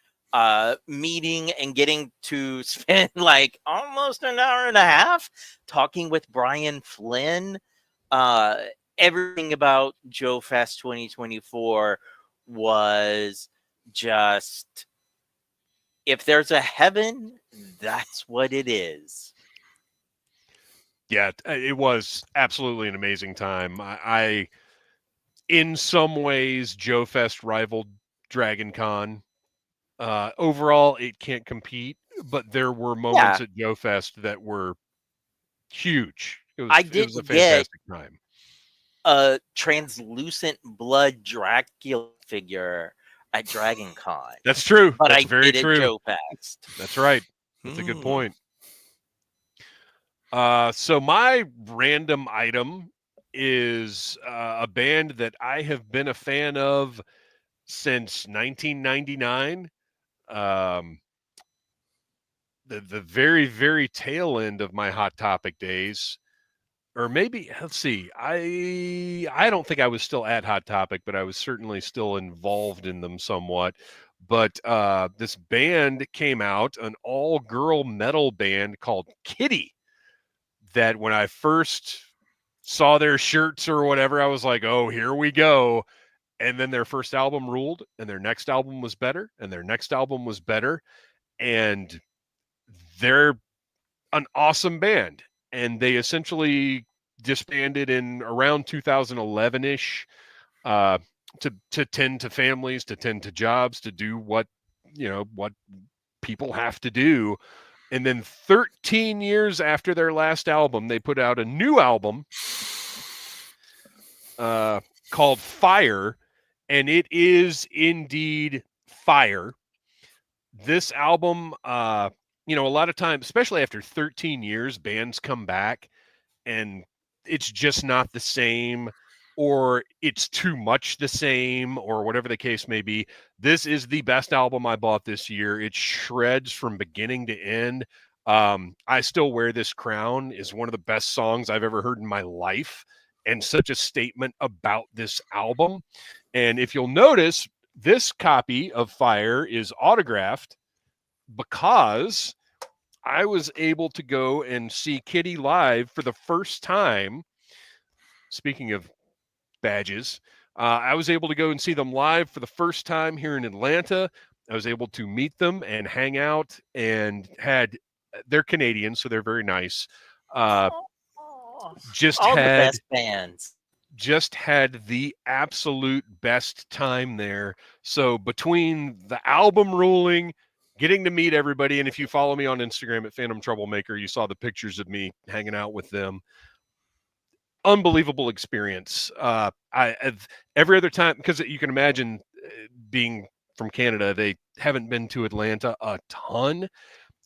meeting and getting to spend almost an hour and a half talking with Brian Flynn. Everything about Joe Fest 2024 was just, if there's a heaven, that's what it is. Yeah, it was absolutely an amazing time. I in some ways, Joe Fest rivaled Dragon Con. Overall, it can't compete, but there were moments at Joe Fest that were huge. It was a fantastic time. A translucent blood Dracula figure at Dragon Con. That's true. But That's I very did true. At Joe Fest. That's right. That's a good point. So my random item is a band that I have been a fan of since 1999. The very, very tail end of my Hot Topic days. Or maybe, let's see, I don't think I was still at Hot Topic, but I was certainly still involved in them somewhat. But this band came out, an all-girl metal band called Kitty, that when I first saw their shirts or whatever, I was like, oh, here we go. And then their first album ruled, and their next album was better, and their next album was better. And they're an awesome band. And they essentially disbanded in around 2011-ish to tend to families, to tend to jobs, to do what people have to do. And then 13 years after their last album, they put out a new album called Fire, and it is indeed fire. This album, a lot of times, especially after 13 years, bands come back and it's just not the same, or it's too much the same, or whatever the case may be. This is the best album I bought this year. It shreds from beginning to end. I Still Wear This Crown is one of the best songs I've ever heard in my life, and such a statement about this album. And if you'll notice, this copy of Fire is autographed because I was able to go and see Kitty live for the first time. Speaking of badges, I was able to go and see them live for the first time here in Atlanta. I was able to meet them and hang out, and they're Canadian, so they're very nice. The best bands. Just had the absolute best time there. So between the album ruling, getting to meet everybody, and if you follow me on Instagram at Phantom Troublemaker, you saw the pictures of me hanging out with them. Unbelievable experience. Every other time, because you can imagine being from Canada, they haven't been to Atlanta a ton,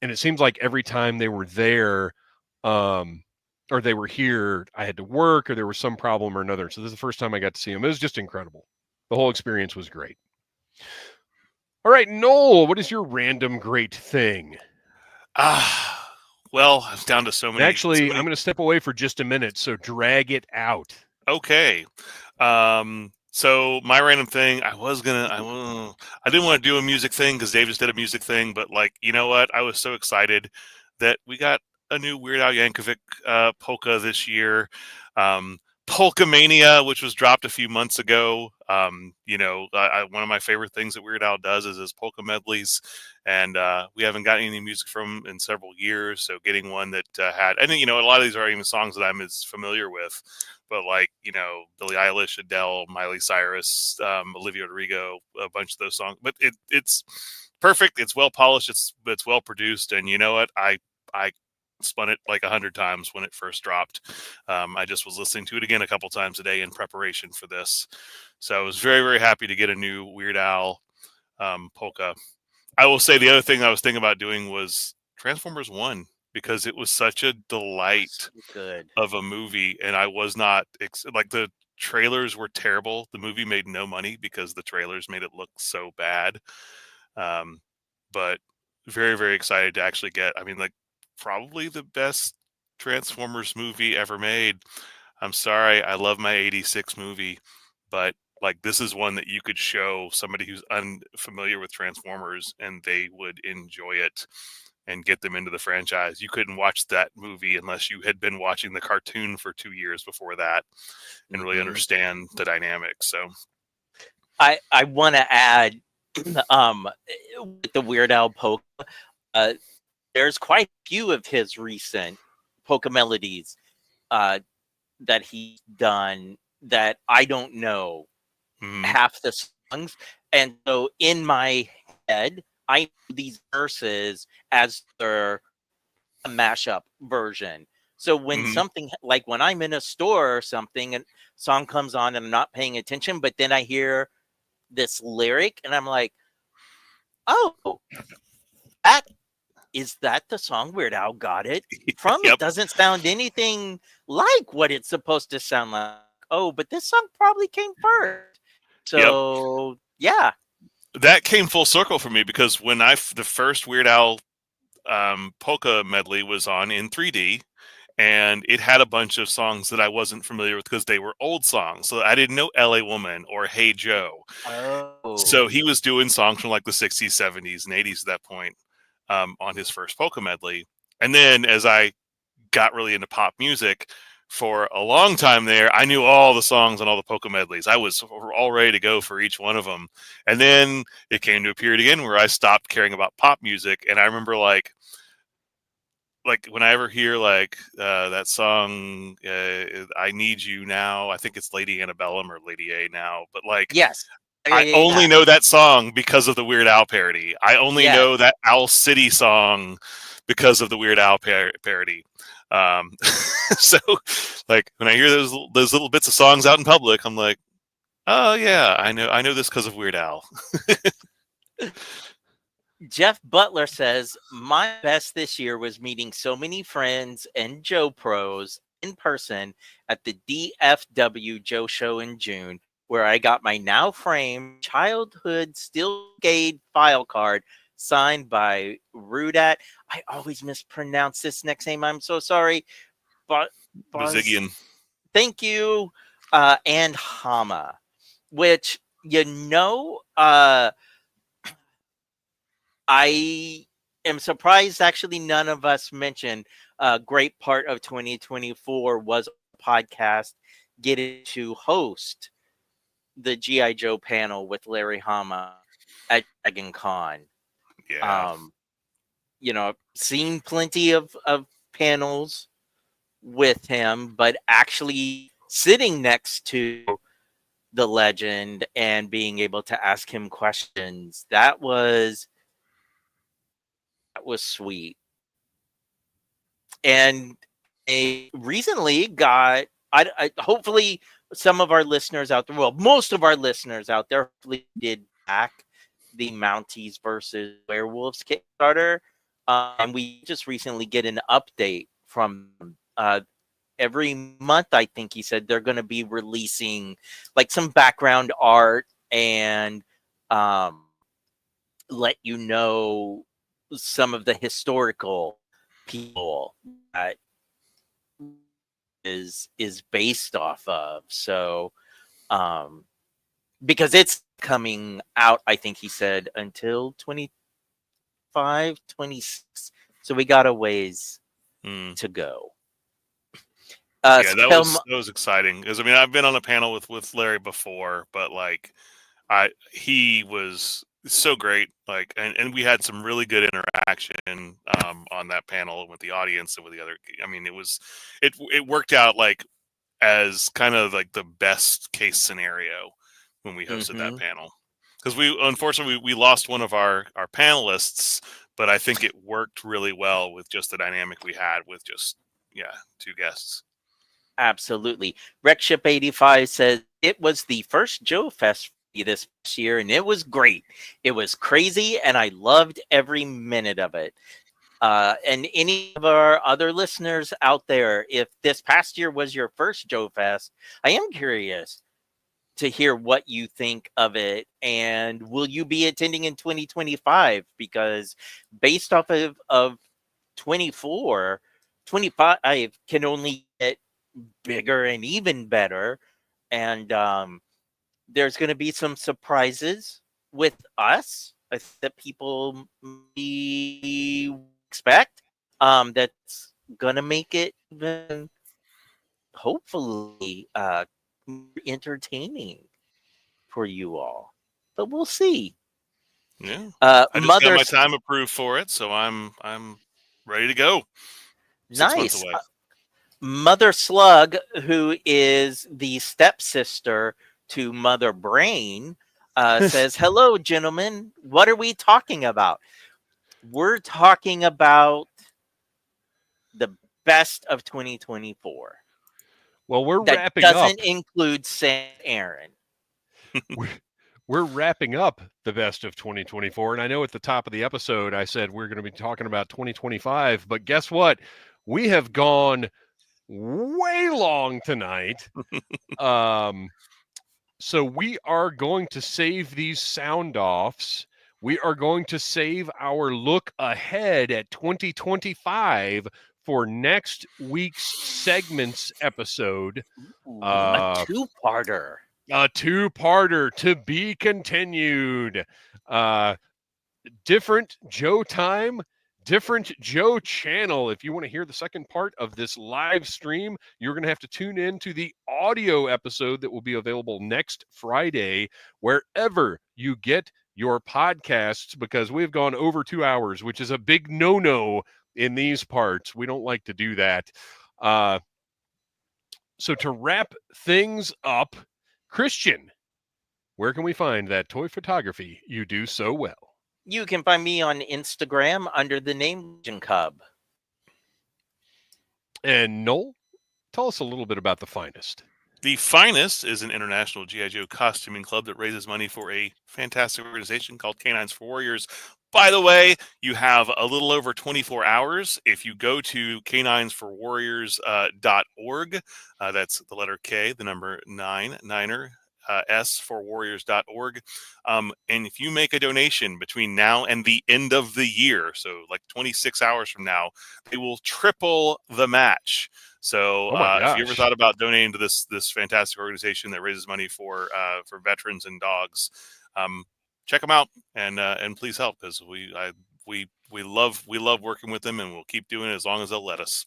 and it seems like every time they were there, or they were here, I had to work, or there was some problem or another. So this is the first time I got to see them. It was just incredible. The whole experience was great. All right, Noel, what is your random great thing? Well, I'm down to so many. Actually, I'm going to step away for just a minute, so drag it out. Okay. So my random thing, I didn't want to do a music thing because Dave just did a music thing, but you know what? I was so excited that we got a new Weird Al Yankovic polka this year. Polka Mania, which was dropped a few months ago. One of my favorite things that Weird Al does is his polka medleys, and we haven't gotten any music from him in several years. So getting one that had, and a lot of these are even songs that I'm as familiar with, but Billie Eilish, Adele, Miley Cyrus, Olivia Rodrigo, a bunch of those songs. But it's perfect. It's well polished. It's well produced, and you know what? I spun it 100 times when it first dropped. I just was listening to it again a couple times a day in preparation for this. So I was very, very happy to get a new Weird Al polka. I will say the other thing I was thinking about doing was Transformers 1, because it was such a delight of a movie. And I was not the trailers were terrible. The movie made no money because the trailers made it look so bad. But very, very excited to actually get, probably the best Transformers movie ever made. I'm sorry, I love my 86 movie, but this is one that you could show somebody who's unfamiliar with Transformers and they would enjoy it and get them into the franchise. You couldn't watch that movie unless you had been watching the cartoon for 2 years before that and really understand the dynamics. So I want to add with the Weird Al polka, there's quite a few of his recent polka melodies that he's done that I don't know half the songs. And so in my head, I know these verses as their mashup version. So when something like when I'm in a store or something and song comes on and I'm not paying attention, but then I hear this lyric and I'm like, oh, that is that the song Weird Al got it from? It doesn't sound anything like what it's supposed to sound like. Oh, but this song probably came first. So yeah, that came full circle for me because when the first Weird Al polka medley was on in 3D, and it had a bunch of songs that I wasn't familiar with because they were old songs. So I didn't know LA Woman or Hey Joe. Oh. So he was doing songs from like the 60s, 70s, and 80s at that point on his first polka medley. And then as I got really into pop music for a long time there, I knew all the songs on all the polka medleys. I was all ready to go for each one of them. And then it came to a period again where I stopped caring about pop music. And I remember like when I ever hear like that song, I Need You Now, I think it's Lady Antebellum or Lady A now, but like, yes, I only know that song because of the Weird Al parody. I only Yes. know that Owl City song because of the Weird Al parody. So like when I hear those little bits of songs out in public, I'm like, oh yeah, I know this because of Weird Al. Jeff Butler says, my best this year was meeting so many friends and Joe pros in person at the DFW Joe show in June, where I got my now framed childhood steel gate file card signed by Rudat. I always mispronounce this next name. I'm so sorry. But Bazigian. Thank you. And Hama, which, I am surprised actually none of us mentioned a great part of 2024 was a podcast getting to host the G.I. Joe panel with Larry Hama at Dragon Con. Yeah. Seen plenty of panels with him, but actually sitting next to the legend and being able to ask him questions, that was sweet. And I recently got, I hopefully some of our listeners out there, well, most of our listeners out there hopefully did back the Mounties versus Werewolves Kickstarter. And we just recently get an update from every month. I think he said they're going to be releasing like some background art and let you know some of the historical people that is based off of. So because it's coming out, I think he said until 25, 26. So we got a ways to go. Yeah, that was exciting because I mean I've been on a panel with Larry before, but like he was so great, like and we had some really good interaction on that panel with the audience and with the other. I mean it worked out like as kind of like the best case scenario when we hosted that panel, because we unfortunately we lost one of our panelists, but I think it worked really well with just the dynamic we had with just two guests. Absolutely. Rekship85 says it was the first Joe Fest this year and it was great. It was crazy and I loved every minute of it. And any of our other listeners out there, if this past year was your first Joe Fest, I am curious to hear what you think of it. And will you be attending in 2025? Because based off of 24, 25 can only get bigger and even better. And there's going to be some surprises with us that people may expect that's going to make it even hopefully entertaining for you all. But we'll see. Yeah. I just got my time approved for it, so I'm ready to go. 6 months Nice. away. Mother Slug, who is the stepsister to Mother Brain, says, "Hello, gentlemen. What are we talking about? We're talking about the best of 2024. Well, we're That wrapping up. doesn't include Sam Aaron. We're wrapping up the best of 2024. And I know at the top of the episode, I said we're going to be talking about 2025. But guess what? We have gone way long tonight. So we are going to save these sound offs. We are going to save our look ahead at 2025 for next week's segments episode. A two-parter. A two-parter to be continued. Different Joe time, different Joe channel. If you want to hear the second part of this live stream, you're going to have to tune in to the audio episode that will be available next Friday, wherever you get your podcasts, because we've gone over 2 hours, which is a big no-no in these parts. We don't like to do that. So to wrap things up, Kristian, where can we find that toy photography you do so well? You can find me on Instagram under the name Legion Cub. And Noel, tell us a little bit about The Finest. The Finest is an international G.I. Joe costuming club that raises money for a fantastic organization called Canines for Warriors. By the way, you have a little over 24 hours. If you go to caninesforwarriors.org, that's the letter K, the number 9, S for warriors.org. And if you make a donation between now and the end of the year, so like 26 hours from now, they will triple the match. So if you ever thought about donating to this fantastic organization that raises money for veterans and dogs, check them out and please help, because we love working with them, and we'll keep doing it as long as they'll let us.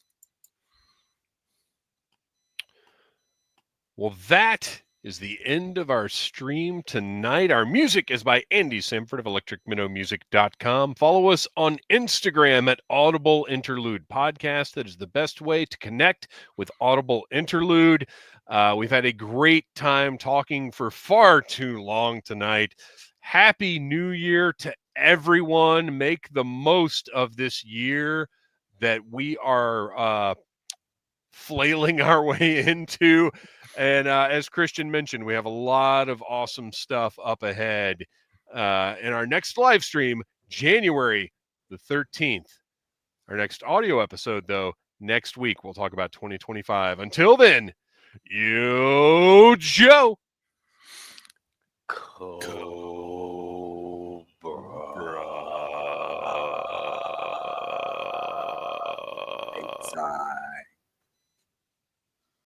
Well, that is the end of our stream tonight. Our music is by Andy Samford of electricminnowmusic.com. Follow us on Instagram at Audible Interlude Podcast. That is the best way to connect with Audible Interlude. We've had a great time talking for far too long tonight. Happy New Year to everyone. Make the most of this year that we are flailing our way into. And as Kristian mentioned, we have a lot of awesome stuff up ahead. In our next live stream, January the 13th. Our next audio episode, though, next week. We'll talk about 2025. Until then, yo, Joe. Inside.